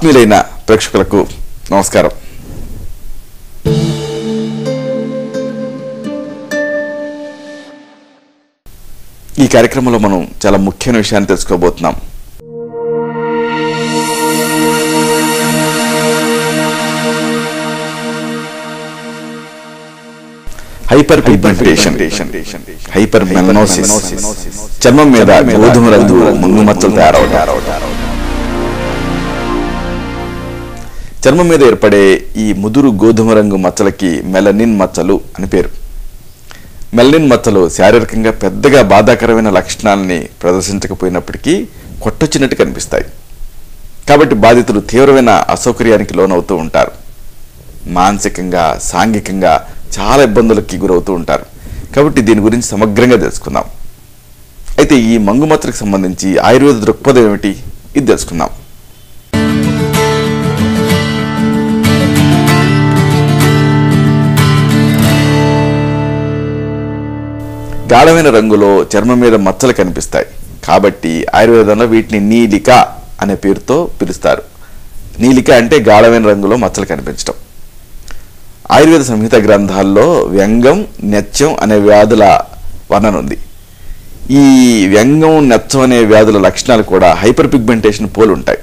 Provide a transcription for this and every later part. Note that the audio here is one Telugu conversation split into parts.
ఆత్మీయులైన ప్రేక్షకులకు నమస్కారం. ఈ కార్యక్రమంలో మనం చాలా ముఖ్యమైన విషయాన్ని తెలుసుకోబోతున్నాం. హైపర్ పిగ్మెంటేషన్, హైపర్ మెలనోసిస్, చర్మం మీద గోధుమ రంగు ముంగు మచ్చలు తయారవుతాయి. చర్మం మీద ఏర్పడే ఈ ముదురు గోధుమ రంగు మచ్చలకి మెలనిన్ మచ్చలు అని పేరు. మెలనిన్ మచ్చలు శారీరకంగా పెద్దగా బాధాకరమైన లక్షణాలని ప్రదర్శించకపోయినప్పటికీ కొట్టొచ్చినట్టు కనిపిస్తాయి. కాబట్టి బాధితులు తీవ్రమైన అసౌకర్యానికి లోనవుతూ ఉంటారు. మానసికంగా, సాంఘికంగా చాలా ఇబ్బందులకి గురవుతూ ఉంటారు. కాబట్టి దీని గురించి సమగ్రంగా తెలుసుకుందాం. అయితే ఈ మంగు మచ్చలకు సంబంధించి ఆయుర్వేద దృక్పథం ఏమిటి, ఇది తెలుసుకుందాం. గాఢమైన రంగులో చర్మం మీద మచ్చలు కనిపిస్తాయి. కాబట్టి ఆయుర్వేదంలో వీటిని నీలిక అనే పేరుతో పిలుస్తారు. నీలిక అంటే గాఢమైన రంగులో మచ్చలు కనిపించడం. ఆయుర్వేద సంహిత గ్రంథాల్లో వ్యంగం, నెత్యం అనే వ్యాధుల వర్ణన ఉంది. ఈ వ్యంగం, నెత్యం అనే వ్యాధుల లక్షణాలు కూడా హైపర్ పిగ్మెంటేషన్ పోలి ఉంటాయి.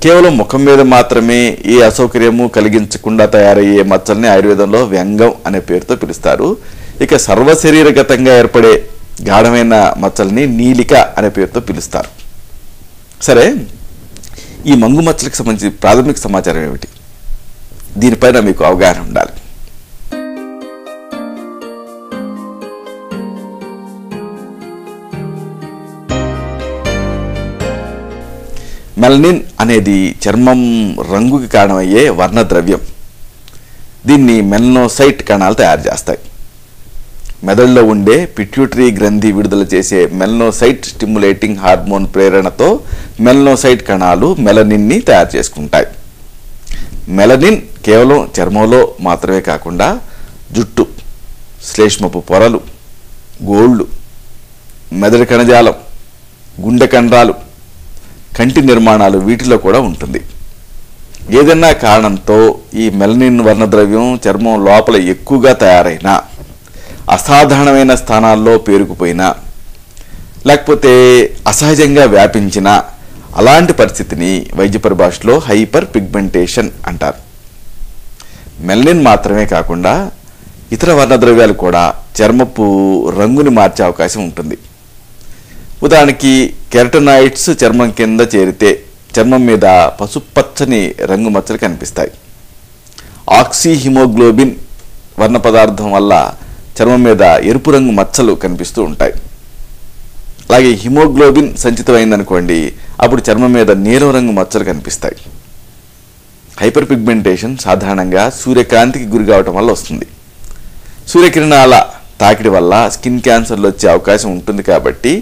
కేవలం ముఖం మీద మాత్రమే ఏ అసౌకర్యము కలిగించకుండా తయారయ్యే మచ్చల్ని ఆయుర్వేదంలో వ్యంగం అనే పేరుతో పిలుస్తారు. ఇక సర్వశరీరగతంగా ఏర్పడే గాఢమైన మచ్చల్ని నీలిక అనే పేరుతో పిలుస్తారు. సరే, ఈ మంగు మచ్చలకు సంబంధించి ప్రాథమిక సమాచారం ఏమిటి, దీనిపైన మీకు అవగాహన ఉండాలి. మెలనిన్ అనేది చర్మం రంగుకి కారణమయ్యే వర్ణద్రవ్యం. దీన్ని మెలనోసైట్ కణాలు తయారు చేస్తాయి. మెదడులో ఉండే పిట్యూటరీ గ్రంథి విడుదల చేసే మెలనోసైట్ స్టిమ్యులేటింగ్ హార్మోన్ ప్రేరణతో మెలనోసైట్ కణాలు మెలనిన్ని తయారు చేసుకుంటాయి. మెలనిన్ కేవలం చర్మంలో మాత్రమే కాకుండా జుట్టు, శ్లేష్మపు పొరలు, గోళ్ళు, మెదడు కణజాలం, గుండె కండరాలు, కంటి నిర్మాణాలు వీటిలో కూడా ఉంటుంది. ఏదైనా కారణంతో ఈ మెలనిన్ వర్ణద్రవ్యం చర్మం లోపల ఎక్కువగా తయారైనా, అసాధారణమైన స్థానాల్లో పేరుకుపోయినా, లేకపోతే అసహజంగా వ్యాపించిన అలాంటి పరిస్థితిని వైద్య పరిభాషలో హైపర్ పిగ్మెంటేషన్ అంటారు. మెలనిన్ మాత్రమే కాకుండా ఇతర వర్ణద్రవ్యాలు కూడా చర్మపు రంగుని మార్చే అవకాశం ఉంటుంది. ఉదాహరణకి కెరటనాయిడ్స్ చర్మం కింద చేరితే చర్మం మీద పసుపచ్చని రంగు మచ్చలు కనిపిస్తాయి. ఆక్సిహిమోగ్లోబిన్ వర్ణ పదార్థం వల్ల చర్మం మీద ఎరుపు రంగు మచ్చలు కనిపిస్తూ ఉంటాయి. అలాగే హిమోగ్లోబిన్ సంచితమైందనుకోండి, అప్పుడు చర్మం మీద నీలం రంగు మచ్చలు కనిపిస్తాయి. హైపర్ పిగ్మెంటేషన్ సాధారణంగా సూర్యకాంతికి గురి కావటం వల్ల వస్తుంది. సూర్యకిరణాల తాకిడి వల్ల స్కిన్ క్యాన్సర్లు వచ్చే అవకాశం ఉంటుంది. కాబట్టి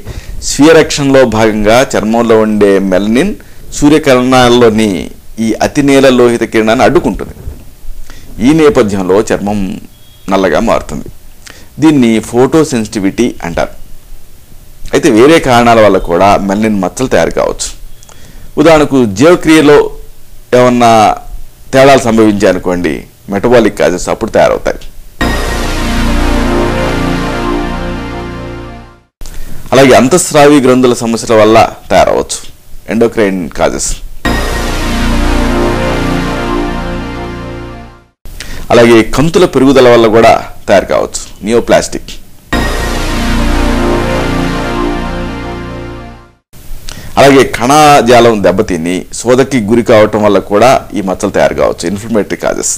స్వీయ రక్షణలో భాగంగా చర్మంలో ఉండే మెలనిన్ సూర్యకిరణాల్లోని ఈ అతి నీల లోహిత కిరణాన్ని అడ్డుకుంటుంది. ఈ నేపథ్యంలో చర్మం నల్లగా మారుతుంది. దీన్ని ఫోటో సెన్సిటివిటీ అంటారు. అయితే వేరే కారణాల వల్ల కూడా మెలనిన్ మచ్చలు తయారు కావచ్చు. ఉదాహరణకు జీవక్రియలో ఏమన్నా తేడాలు సంభవించాయనుకోండి, మెటబాలిక్ కాజెస్ అప్పుడు తయారవుతాయి. అలాగే అంతఃస్రావి గ్రంథుల సమస్యల వల్ల తయారవచ్చు, ఎండోక్రైన్ కాజెస్. అలాగే కంతుల పెరుగుదల వల్ల కూడా తయారు కావచ్చు, నియోప్లాస్టిక్. అలాగే కణజాలం దెబ్బతిని సోదకి గురి కావటం వల్ల కూడా ఈ మచ్చలు తయారు కావచ్చు, ఇన్ఫ్లమేటరీ కాజెస్.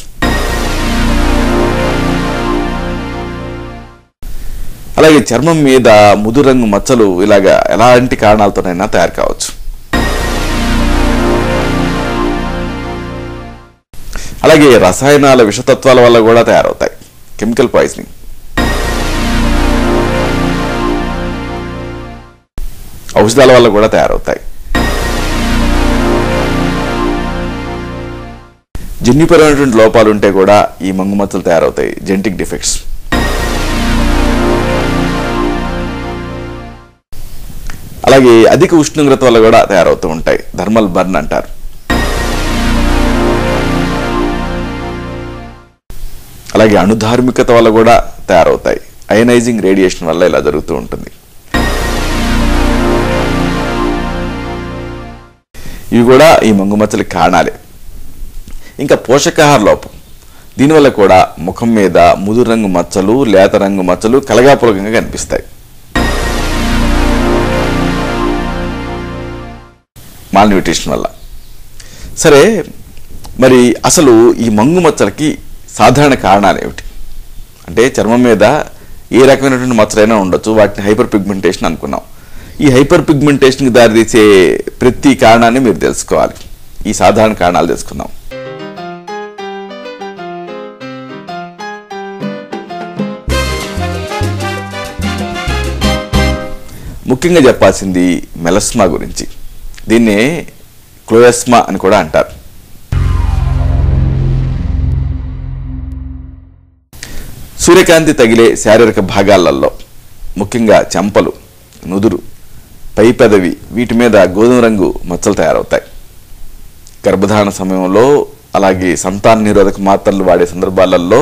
అలాగే చర్మం మీద ముదురు రంగు మచ్చలు ఇలాగా ఎలాంటి కారణాలతోనైనా తయారు కావచ్చు. అలాగే రసాయనాల విషతత్వాల వల్ల కూడా తయారవుతాయి, కెమికల్ పాయిజనింగ్. ఔషధాల వల్ల కూడా తయారవుతాయి. జన్యుపరమైనటువంటి లోపాలు ఉంటే కూడా ఈ మంగు మచ్చలు తయారవుతాయి, జెనెటిక్ డిఫెక్ట్స్. అలాగే అధిక ఉష్ణోగ్రత వల్ల కూడా తయారవుతూ ఉంటాయి, థర్మల్ బర్న్ అంటారు. అలాగే అణుధార్మికత వల్ల కూడా తయారవుతాయి. అయనైజింగ్ రేడియేషన్ వల్ల ఇలా జరుగుతూ ఉంటుంది. ఇవి కూడా ఈ మంగుమచ్చలకి కారణాలే. ఇంకా పోషకాహార లోపం, దీనివల్ల కూడా ముఖం మీద ముదురు రంగు మచ్చలు, లేత రంగు మచ్చలు కలగాపులగంగా కనిపిస్తాయి. మాల్ న్యూట్రిషన్ వల్ల. సరే, మరి అసలు ఈ మంగు మచ్చలకి సాధారణ కారణాలు ఏమిటి అంటే, చర్మం మీద ఏ రకమైనటువంటి మచ్చలైనా ఉండొచ్చు, వాటిని హైపర్ పిగ్మెంటేషన్ అనుకున్నాం. ఈ హైపర్ పిగ్మెంటేషన్కి దారితీసే ప్రతి కారణాన్ని మీరు తెలుసుకోవాలి. ఈ సాధారణ కారణాలు తెలుసుకుందాం. ముఖ్యంగా చెప్పాల్సింది మెలస్మా గురించి. దీన్నే క్లోయస్మా అని కూడా అంటారు. సూర్యకాంతి తగిలే శారీరక భాగాలలో ముఖ్యంగా చెంపలు, నుదురు, పై పెదవి, వీటి మీద గోధుమ రంగు మచ్చలు తయారవుతాయి. గర్భధారణ సమయంలో, అలాగే సంతాన నిరోధక మాత్రలు వాడే సందర్భాలలో,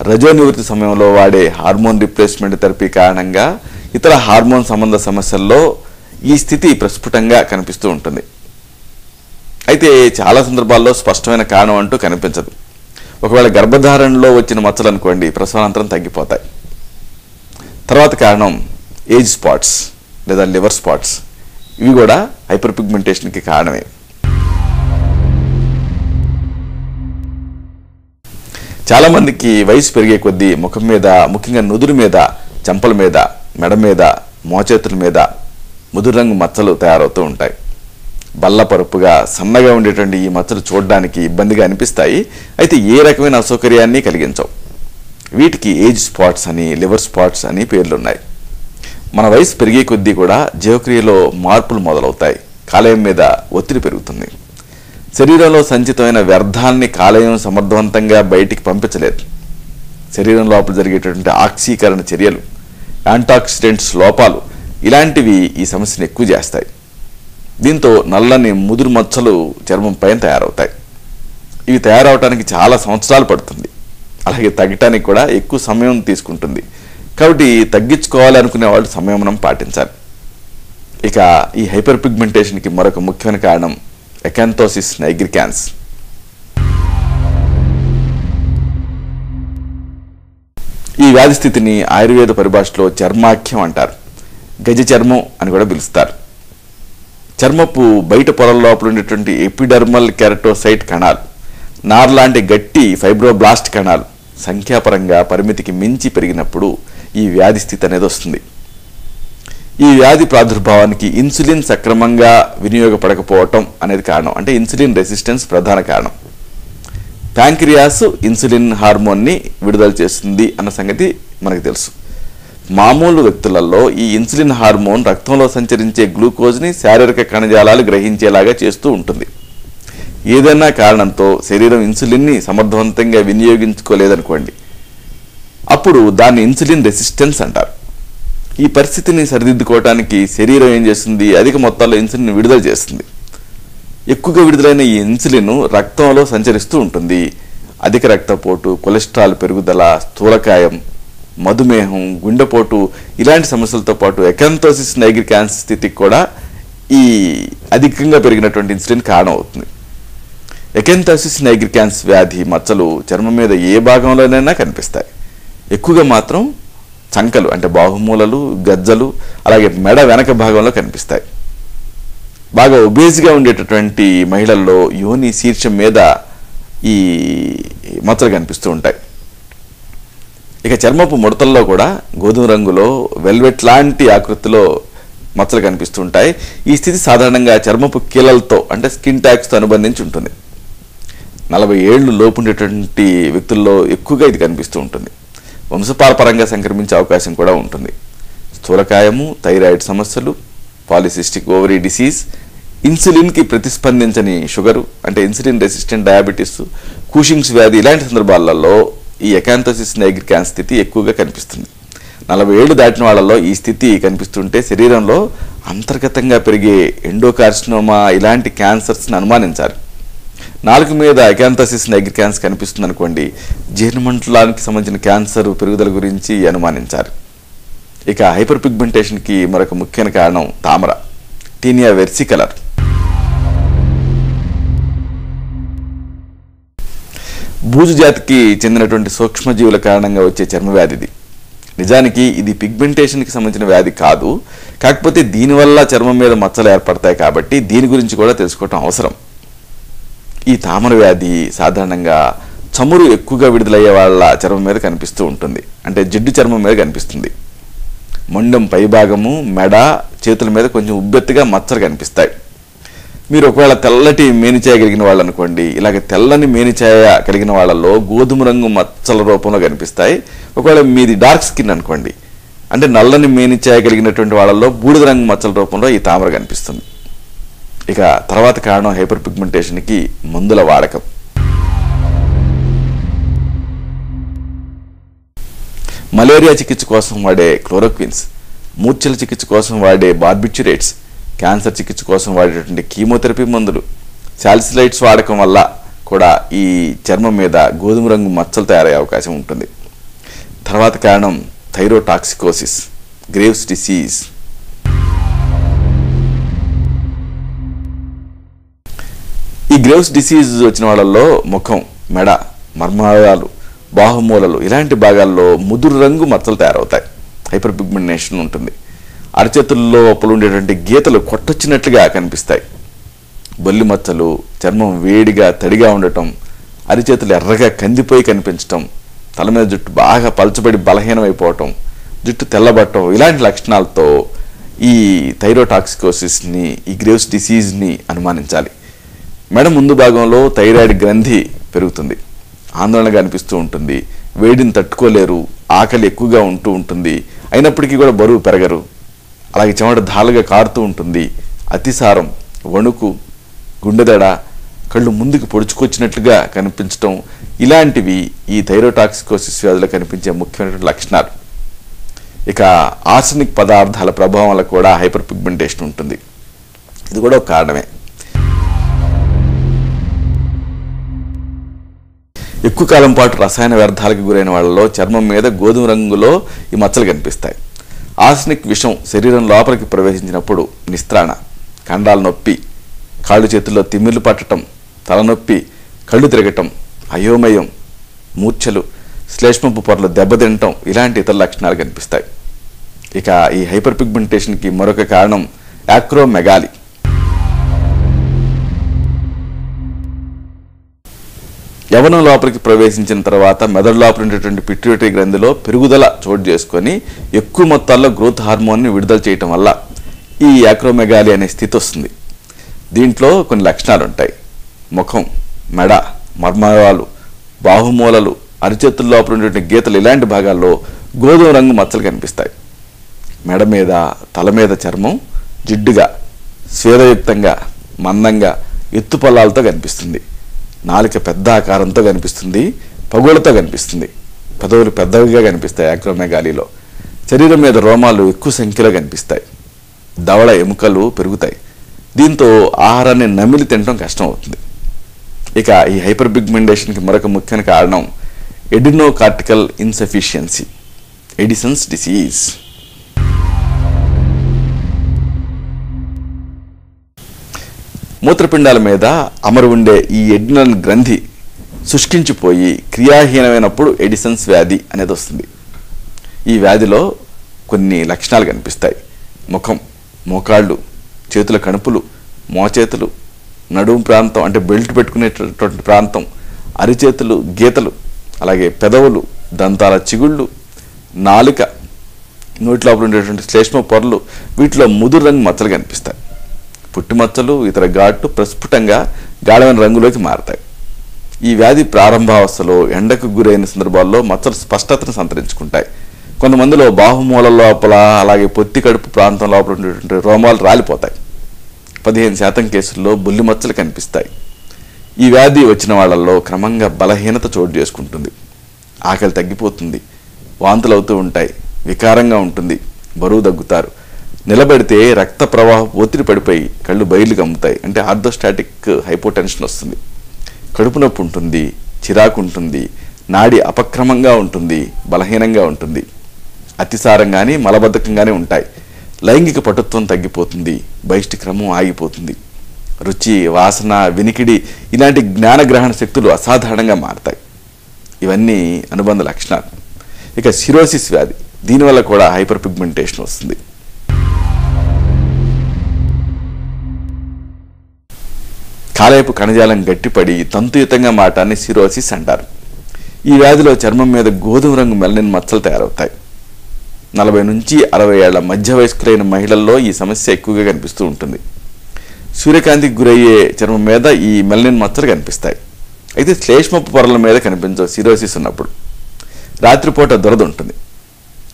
రజో నివృత్తి సమయంలో వాడే హార్మోన్ రిప్లేస్మెంట్ థెరపీ కారణంగా, ఇతర హార్మోన్ సంబంధ సమస్యల్లో ఈ స్థితి ప్రస్ఫుటంగా కనిపిస్తూ ఉంటుంది. అయితే చాలా సందర్భాల్లో స్పష్టమైన కారణం అంటూ కనిపించదు. ఒకవేళ గర్భధారణలో వచ్చిన మచ్చలు అనుకోండి, ప్రసవానంతరం తగ్గిపోతాయి. తర్వాత కారణం ఏజ్ స్పాట్స్ లేదా లివర్ స్పాట్స్. ఇవి కూడా హైపర్ పిగ్మెంటేషన్కి కారణమే. చాలామందికి వయసు పెరిగే కొద్దీ ముఖం మీద, ముఖ్యంగా నుదురు మీద, చెంపల మీద, మెడ మీద, మోచేతుల మీద ముదురు రంగు మచ్చలు తయారవుతూ ఉంటాయి. బల్లపరుపుగా సన్నగా ఉండేటువంటి ఈ మచ్చలు చూడడానికి ఇబ్బందిగా అనిపిస్తాయి. అయితే ఏ రకమైన అసౌకర్యాన్ని కలిగించవు. వీటికి ఏజ్ స్పాట్స్ అని, లివర్ స్పాట్స్ అని పేర్లున్నాయి. మన వయసు పెరిగే కొద్దీ కూడా జీవక్రియలో మార్పులు మొదలవుతాయి. కాలేయం మీద ఒత్తిడి పెరుగుతుంది. శరీరంలో సంచితమైన వ్యర్థాలని కాలేయం సమర్థవంతంగా బయటికి పంపించలేదు. శరీరం లోపల జరిగేటటువంటి ఆక్సీకరణ చర్యలు, యాంటాక్సిడెంట్స్ లోపాలు, ఇలాంటివి ఈ సమస్యను ఎక్కువ చేస్తాయి. దీంతో నల్లని ముదురు మచ్చలు చర్మం పైన తయారవుతాయి. ఇవి తయారవడానికి చాలా సంవత్సరాలు పడుతుంది. అలాగే తగ్గటానికి కూడా ఎక్కువ సమయం తీసుకుంటుంది. కాబట్టి తగ్గించుకోవాలి అనుకునే వాళ్ళు సంయమనం పాటించాలి. ఇక ఈ హైపర్ పిగ్మెంటేషన్కి మరొక ముఖ్యమైన కారణం ఎకాంతోసిస్ నైగ్రికాన్స్. ఈ వ్యాధి స్థితిని ఆయుర్వేద పరిభాషలో చర్మాఖ్యం అంటారు. గజ చర్మం అని కూడా పిలుస్తారు. చర్మపు బయట పొరల లోపల ఉండేటువంటి ఎపిడర్మల్ కెరటోసైట్ కణాలు, నార్లాంటి గట్టి ఫైబ్రోబ్లాస్ట్ కణాలు సంఖ్యాపరంగా పరిమితికి మించి పెరిగినప్పుడు ఈ వ్యాధి స్థితి అనేది వస్తుంది. ఈ వ్యాధి ప్రాదుర్భావానికి ఇన్సులిన్ సక్రమంగా వినియోగపడకపోవటం అనేది కారణం. అంటే ఇన్సులిన్ రెసిస్టెన్స్ ప్రధాన కారణం. ప్యాంక్రియాస్ ఇన్సులిన్ హార్మోన్ని విడుదల చేస్తుంది అన్న సంగతి మనకు తెలుసు. మామూలు వ్యక్తులలో ఈ ఇన్సులిన్ హార్మోన్ రక్తంలో సంచరించే గ్లూకోజ్ని శారీరక కణజాలాలు గ్రహించేలాగా చేస్తూ ఉంటుంది. ఏదైనా కారణంతో శరీరం ఇన్సులిన్ని సమర్థవంతంగా వినియోగించుకోలేదనుకోండి, అప్పుడు దాన్ని ఇన్సులిన్ రెసిస్టెన్స్ అంటారు. ఈ పరిస్థితిని సరిదిద్దుకోవడానికి శరీరం ఏం చేస్తుంది, అధిక మొత్తాల్లో ఇన్సులిన్ విడుదల చేస్తుంది. ఎక్కువగా విడుదలైన ఈ ఇన్సులిన్ రక్తంలో సంచరిస్తూ ఉంటుంది. అధిక రక్తపోటు, కొలెస్ట్రాల్ పెరుగుదల, స్థూలకాయం, మధుమేహం, గుండెపోటు ఇలాంటి సమస్యలతో పాటు ఎకాంతోసిస్ నైగ్రికాన్స్ స్థితికి కూడా ఈ అధికంగా పెరిగినటువంటి ఇన్సులిన్ కారణం అవుతుంది. ఎకాంతోసిస్ నైగ్రికాన్స్ వ్యాధి మచ్చలు చర్మం మీద ఏ భాగంలోనైనా కనిపిస్తాయి. ఎక్కువగా మాత్రం చంకలు అంటే బాహుమూలలు, గజ్జలు, అలాగే మెడ వెనక భాగంలో కనిపిస్తాయి. బాగా ఒబేజ్గా ఉండేటటువంటి మహిళల్లో యోని శీర్షం మీద ఈ మచ్చలు కనిపిస్తూ ఉంటాయి. ఇక చర్మపు ముడతల్లో కూడా గోధుమ రంగులో వెల్వెట్ లాంటి ఆకృతిలో మచ్చలు కనిపిస్తూ ఉంటాయి. ఈ స్థితి సాధారణంగా చర్మపు కీలలతో అంటే స్కిన్ ట్యాగ్స్తో అనుబంధించి ఉంటుంది. 40 ఏళ్ళు లోపు ఉండేటువంటి వ్యక్తుల్లో ఎక్కువగా ఇది కనిపిస్తూ ఉంటుంది. వంశపారపరంగా సంక్రమించే అవకాశం కూడా ఉంటుంది. స్థూలకాయము, థైరాయిడ్ సమస్యలు, పాలిసిస్టిక్ ఓవరీ డిసీజ్, ఇన్సులిన్కి ప్రతిస్పందించని షుగరు అంటే ఇన్సులిన్ రెసిస్టెంట్ డయాబెటీస్, కూషింగ్స్ వ్యాధి ఇలాంటి సందర్భాలలో ఈ ఎకాంతోసిస్ నైగ్రికాన్స్ స్థితి ఎక్కువగా కనిపిస్తుంది. 40 ఏళ్ళు దాటిన వాళ్ళలో ఈ స్థితి కనిపిస్తుంటే శరీరంలో అంతర్గతంగా పెరిగే ఎండోకార్సినోమా ఇలాంటి క్యాన్సర్స్ని అనుమానించాలి. నాలుక మీద అకాంథసిస్ నైగ్రికాన్స్ కనిపిస్తుంది అనుకోండి, జీర్ణమండలానికి సంబంధించిన క్యాన్సర్ పెరుగుదల గురించి అనుమానించారు. ఇక హైపర్ పిగ్మెంటేషన్కి మరొక ముఖ్యమైన కారణం తామర, టీనియా వెర్సికలర్. బూజు జాతికి చెందినటువంటి సూక్ష్మజీవుల కారణంగా వచ్చే చర్మ వ్యాధి ఇది. నిజానికి ఇది పిగ్మెంటేషన్కి సంబంధించిన వ్యాధి కాదు, కాకపోతే దీనివల్ల చర్మం మీద మచ్చలు ఏర్పడతాయి కాబట్టి దీని గురించి కూడా తెలుసుకోవటం అవసరం. ఈ తామర వ్యాధి సాధారణంగా చమురు ఎక్కువగా విడుదలయ్యే వాళ్ళ చర్మం మీద కనిపిస్తూ ఉంటుంది, అంటే జిడ్డు చర్మం మీద కనిపిస్తుంది. మొండెం పైభాగము, మెడ, చేతుల మీద కొంచెం ఉబ్బెత్తుగా మచ్చలు కనిపిస్తాయి. మీరు ఒకవేళ తెల్లటి మేనిచాయ కలిగిన వాళ్ళు అనుకోండి, ఇలాగ తెల్లని మేనిచాయ కలిగిన వాళ్ళలో గోధుమ రంగు మచ్చల రూపంలో కనిపిస్తాయి. ఒకవేళ మీది డార్క్ స్కిన్ అనుకోండి, అంటే నల్లని మేనిచాయ కలిగినటువంటి వాళ్ళలో బూడిద రంగు మచ్చల రూపంలో ఈ తామర కనిపిస్తుంది. ఇక తర్వాత కారణం హైపర్ పిగ్మెంటేషన్కి మందుల వాడకం. మలేరియా చికిత్స కోసం వాడే క్లోరోక్విన్స్, మూర్ఛల చికిత్స కోసం వాడే బార్బిట్యురేట్స్, క్యాన్సర్ చికిత్స కోసం వాడేటువంటి కీమోథెరపీ మందులు, సాలిసిలైట్స్ వాడకం వల్ల కూడా ఈ చర్మం మీద గోధుమ రంగు మచ్చలు తయారయ్యే అవకాశం ఉంటుంది. తర్వాత కారణం థైరోటాక్సికోసిస్, గ్రేవ్స్ డిసీజ్. ఈ గ్రేవ్స్ డిసీజ్ వచ్చిన వాళ్ళల్లో ముఖం, మెడ, మర్మాలు, బాహుమూలలు ఇలాంటి భాగాల్లో ముదురు రంగు మచ్చలు తయారవుతాయి. హైపర్ పిగ్మెంటేషన్ ఉంటుంది. అరచేతుల్లో లోపల ఉండేటువంటి గీతలు కొట్టొచ్చినట్లుగా కనిపిస్తాయి. బొల్లి మచ్చలు, చర్మం వేడిగా తడిగా ఉండటం, అరిచేతులు ఎర్రగా కందిపోయి కనిపించటం, తల మీద జుట్టు బాగా పలచబడి బలహీనమైపోవటం, జుట్టు తెల్లబట్టడం ఇలాంటి లక్షణాలతో ఈ థైరోటాక్సికోసిస్ని, ఈ గ్రేవ్స్ డిసీజ్ని అనుమానించాలి. మెడ ముందు భాగంలో థైరాయిడ్ గ్రంథి పెరుగుతుంది, ఆందోళనగా అనిపిస్తూ ఉంటుంది, వేడిని తట్టుకోలేరు, ఆకలి ఎక్కువగా ఉంటూ ఉంటుంది, అయినప్పటికీ కూడా బరువు పెరగరు, అలాగే చెమట ధాలుగా కారుతూ ఉంటుంది, అతిసారం, వణుకు, గుండెదడ, కళ్ళు ముందుకు పొడుచుకొచ్చినట్లుగా కనిపించడం ఇలాంటివి ఈ థైరోటాక్సికోసిస్ వ్యాధిలో కనిపించే ముఖ్యమైన లక్షణాలు. ఇక ఆర్సెనిక్ పదార్థాల ప్రభావం వల్ల కూడా హైపర్ పిగ్మెంటేషన్ ఉంటుంది. ఇది కూడా ఒక కారణమే. ఎక్కువ కాలం పాటు రసాయన వ్యర్థాలకు గురైన వాళ్ళలో చర్మం మీద గోధుమ రంగులో ఈ మచ్చలు కనిపిస్తాయి. ఆర్సెనిక్ విషం శరీరం లోపలికి ప్రవేశించినప్పుడు నిస్త్రాణ, కండాల నొప్పి, కాళ్ళు చేతుల్లో తిమ్మిర్లు పట్టడం, తలనొప్పి, కళ్ళు తిరగటం, అయోమయం, మూర్ఛలు, శ్లేష్మపు పొరలు దెబ్బతినటం ఇలాంటి ఇతర లక్షణాలు కనిపిస్తాయి. ఇక ఈ హైపర్ పిగ్మెంటేషన్కి మరొక కారణం యాక్రోమెగాలి. యవనం లోపలికి ప్రవేశించిన తర్వాత మెదడు లోపల ఉండేటువంటి పిట్యూటరీ గ్రంథిలో పెరుగుదల చోటు చేసుకొని ఎక్కువ మొత్తాల్లో గ్రోత్ హార్మోన్ని విడుదల చేయటం వల్ల ఈ యాక్రోమెగాలి అనే స్థితి వస్తుంది. దీంట్లో కొన్ని లక్షణాలు ఉంటాయి. ముఖం, మెడ, మర్మాలు, బాహుమూలలు, అరిచేతుల లోపల ఉండేటువంటి గీతలు ఇలాంటి భాగాల్లో గోధుమ రంగు మచ్చలు కనిపిస్తాయి. మెడ మీద, తల మీద చర్మం జిడ్డుగా, స్వేదయుక్తంగా, మందంగా, ఎత్తుపల్లాలతో కనిపిస్తుంది. నాలుక పెద్ద ఆకారంతో కనిపిస్తుంది, పగులతో కనిపిస్తుంది, పెదవులు పెద్దవిగా కనిపిస్తాయి. యాక్రోమెగాలిలో శరీరం మీద రోమాలు ఎక్కువ సంఖ్యలో కనిపిస్తాయి, దవడ ఎముకలు పెరుగుతాయి. దీంతో ఆహారాన్ని నమిలి తినడం కష్టం అవుతుంది. ఇక ఈ హైపర్ పిగ్మెంటేషన్కి మరొక ముఖ్యమైన కారణం ఎడినోకార్టికల్ ఇన్సఫిషియన్సీ, ఎడిసన్స్ డిసీజ్. మూత్రపిండాల మీద అమరు ఉండే ఈ ఎడినల్ గ్రంథి శుష్కించిపోయి క్రియాహీనమైనప్పుడు ఎడిసన్స్ వ్యాధి అనేది వస్తుంది. ఈ వ్యాధిలో కొన్ని లక్షణాలు కనిపిస్తాయి. ముఖం, మోకాళ్ళు, చేతుల కణుపులు, మోచేతులు, నడుము ప్రాంతం అంటే బెల్ట్ పెట్టుకునేటటువంటి ప్రాంతం, అరిచేతులు, గీతలు, అలాగే పెదవులు, దంతాల చిగుళ్ళు, నాలుక, నోటి లోపల ఉండేటువంటి శ్లేష్మ పొరలు, వీటిలో ముదురు రంగు మచ్చలు కనిపిస్తాయి. పుట్టుమచ్చలు, ఇతర ఘాట్లు ప్రస్ఫుటంగా గాఢమైన రంగులోకి మారతాయి. ఈ వ్యాధి ప్రారంభావస్థలో ఎండకు గురైన సందర్భాల్లో మచ్చలు స్పష్టతను సంతరించుకుంటాయి. కొంతమందిలో బాహుమూల లోపల, అలాగే పొత్తి కడుపు ప్రాంతం లోపల ఉండేటువంటి రోమాలు రాలిపోతాయి. 15% కేసుల్లో బుల్లి మచ్చలు కనిపిస్తాయి. ఈ వ్యాధి వచ్చిన వాళ్ళల్లో క్రమంగా బలహీనత చోటు చేసుకుంటుంది. ఆకలి తగ్గిపోతుంది, వాంతులు అవుతూ ఉంటాయి, వికారంగా ఉంటుంది, బరువు తగ్గుతారు. నిలబెడితే రక్త ప్రవాహం ఒత్తిడి పడిపోయి కళ్ళు బయలు కమ్ముతాయి, అంటే ఆర్థోస్టాటిక్ హైపోటెన్షన్ వస్తుంది. కడుపు నొప్పి ఉంటుంది, చిరాకు ఉంటుంది, నాడి అపక్రమంగా ఉంటుంది, బలహీనంగా ఉంటుంది, అతిసారం కానీ మలబద్ధకం కానీ ఉంటాయి. లైంగిక పటుత్వం తగ్గిపోతుంది, బహిష్టి క్రమం ఆగిపోతుంది, రుచి, వాసన, వినికిడి ఇలాంటి జ్ఞానగ్రహణ శక్తులు అసాధారణంగా మారతాయి. ఇవన్నీ అనుబంధ లక్షణాలు. ఇక సిరోసిస్ వ్యాధి, దీనివల్ల కూడా హైపర్ పిగ్మెంటేషన్ వస్తుంది. కాలేయపు కణజాలం గట్టిపడి తంతుయుతంగా మారటాన్ని సిరోసిస్ అంటారు. ఈ వ్యాధిలో చర్మం మీద గోధుమ రంగు మెలనిన్ మచ్చలు తయారవుతాయి. 40 నుంచి 60 ఏళ్ల మధ్య వయస్కులైన మహిళల్లో ఈ సమస్య ఎక్కువగా కనిపిస్తూ ఉంటుంది. సూర్యకాంతికి గురయ్యే చర్మం మీద ఈ మెలనిన్ మచ్చలు కనిపిస్తాయి. అయితే శ్లేష్మపు పొరల మీద కనిపించవు సిరోసిస్ ఉన్నప్పుడు. రాత్రిపూట దురద ఉంటుంది.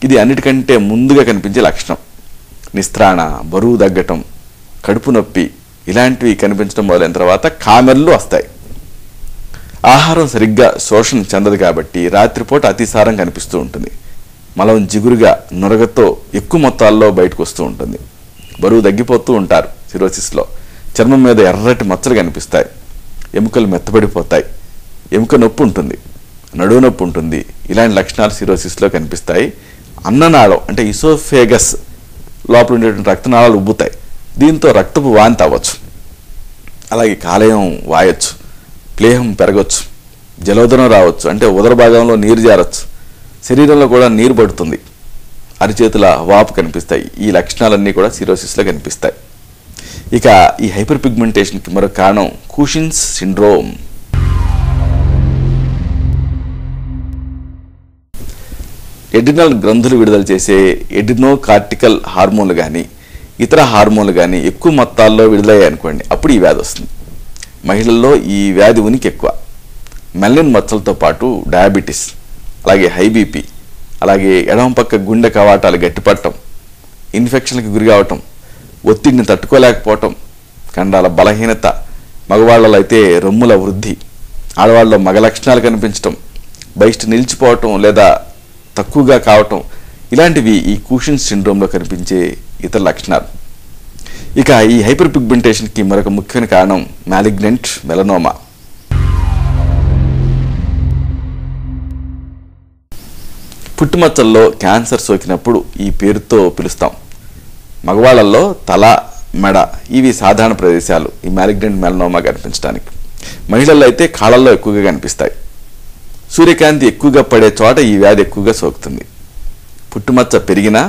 ఇది అన్నిటికంటే ముందుగా కనిపించే లక్షణం. నిస్త్రాణ, బరువు తగ్గటం, కడుపు నొప్పి ఇలాంటివి కనిపించడం మొదలైన తర్వాత కామెర్లు వస్తాయి. ఆహారం సరిగ్గా శోషణ చెందదు కాబట్టి రాత్రిపూట అతిసారం కనిపిస్తూ ఉంటుంది. మలం జిగురుగా నురగతో ఎక్కువ మొత్తాల్లో బయటకు వస్తూ ఉంటుంది. బరువు తగ్గిపోతూ ఉంటారు. సిరోసిస్లో చర్మం మీద ఎర్రటి మచ్చలు కనిపిస్తాయి. ఎముకలు మెత్తబడిపోతాయి. ఎముక నొప్పి ఉంటుంది, నడువు నొప్పి ఉంటుంది. ఇలాంటి లక్షణాలు సిరోసిస్లో కనిపిస్తాయి. అన్ననాళం అంటే ఇసోఫేగస్ లోపల ఉండేటువంటి రక్తనాళాలు ఉబ్బుతాయి. దీంతో రక్తపు వాంతి అవ్వచ్చు. అలాగే కాలేయం వాయొచ్చు, ప్లేహం పెరగచ్చు, జలోదరం రావచ్చు, అంటే ఉదర భాగంలో నీరు జారచ్చు, శరీరంలో కూడా నీరు పడుతుంది, అరిచేతుల వాపు కనిపిస్తాయి. ఈ లక్షణాలన్నీ కూడా సిరోసిస్లో కనిపిస్తాయి. ఇక ఈ హైపర్ పిగ్మెంటేషన్కి మరొక కారణం కూషిన్స్ సిండ్రోమ్. ఎడ్రినల్ గ్రంథులు విడుదల చేసే ఎడ్రినోకార్టికల్ హార్మోన్లు కానీ ఇతర హార్మోన్లు కానీ ఎక్కువ మొత్తాల్లో విడుదలయ్యాయి అనుకోండి, అప్పుడు ఈ వ్యాధి వస్తుంది. మహిళల్లో ఈ వ్యాధి ఉనికి ఎక్కువ. మెలనిన్ మచ్చలతో పాటు డయాబెటీస్, అలాగే హై బీపీ, అలాగే ఎడమ పక్క గుండె కవాటాలు గట్టిపడటం, ఇన్ఫెక్షన్కి గురి కావటం, ఒత్తిడిని తట్టుకోలేకపోవటం, కండాల బలహీనత, మగవాళ్ళలో అయితే రొమ్ముల వృద్ధి, ఆడవాళ్ళలో మగ లక్షణాలు కనిపించటం, బహిష్టు నిలిచిపోవటం లేదా తక్కువగా కావటం ఇలాంటివి ఈ కూషిన్స్ సిండ్రోమ్లో కనిపించే ఇతర లక్షణాలు. ఇక ఈ హైపర్ పిగ్మెంటేషన్కి మరొక ముఖ్యమైన కారణం మ్యాలిగ్నెంట్ మెలనోమా. పుట్టుమచ్చల్లో క్యాన్సర్ సోకినప్పుడు ఈ పేరుతో పిలుస్తాం. మగవాళ్ళల్లో తల, మెడ ఇవి సాధారణ ప్రదేశాలు ఈ మ్యాలిగ్నెంట్ మెలనోమా కనిపించడానికి. మహిళల్లో అయితే కాళ్ళల్లో ఎక్కువగా కనిపిస్తాయి. సూర్యకాంతి ఎక్కువగా పడే చోట ఈ వ్యాధి ఎక్కువగా సోకుతుంది. పుట్టుమచ్చ పెరిగినా,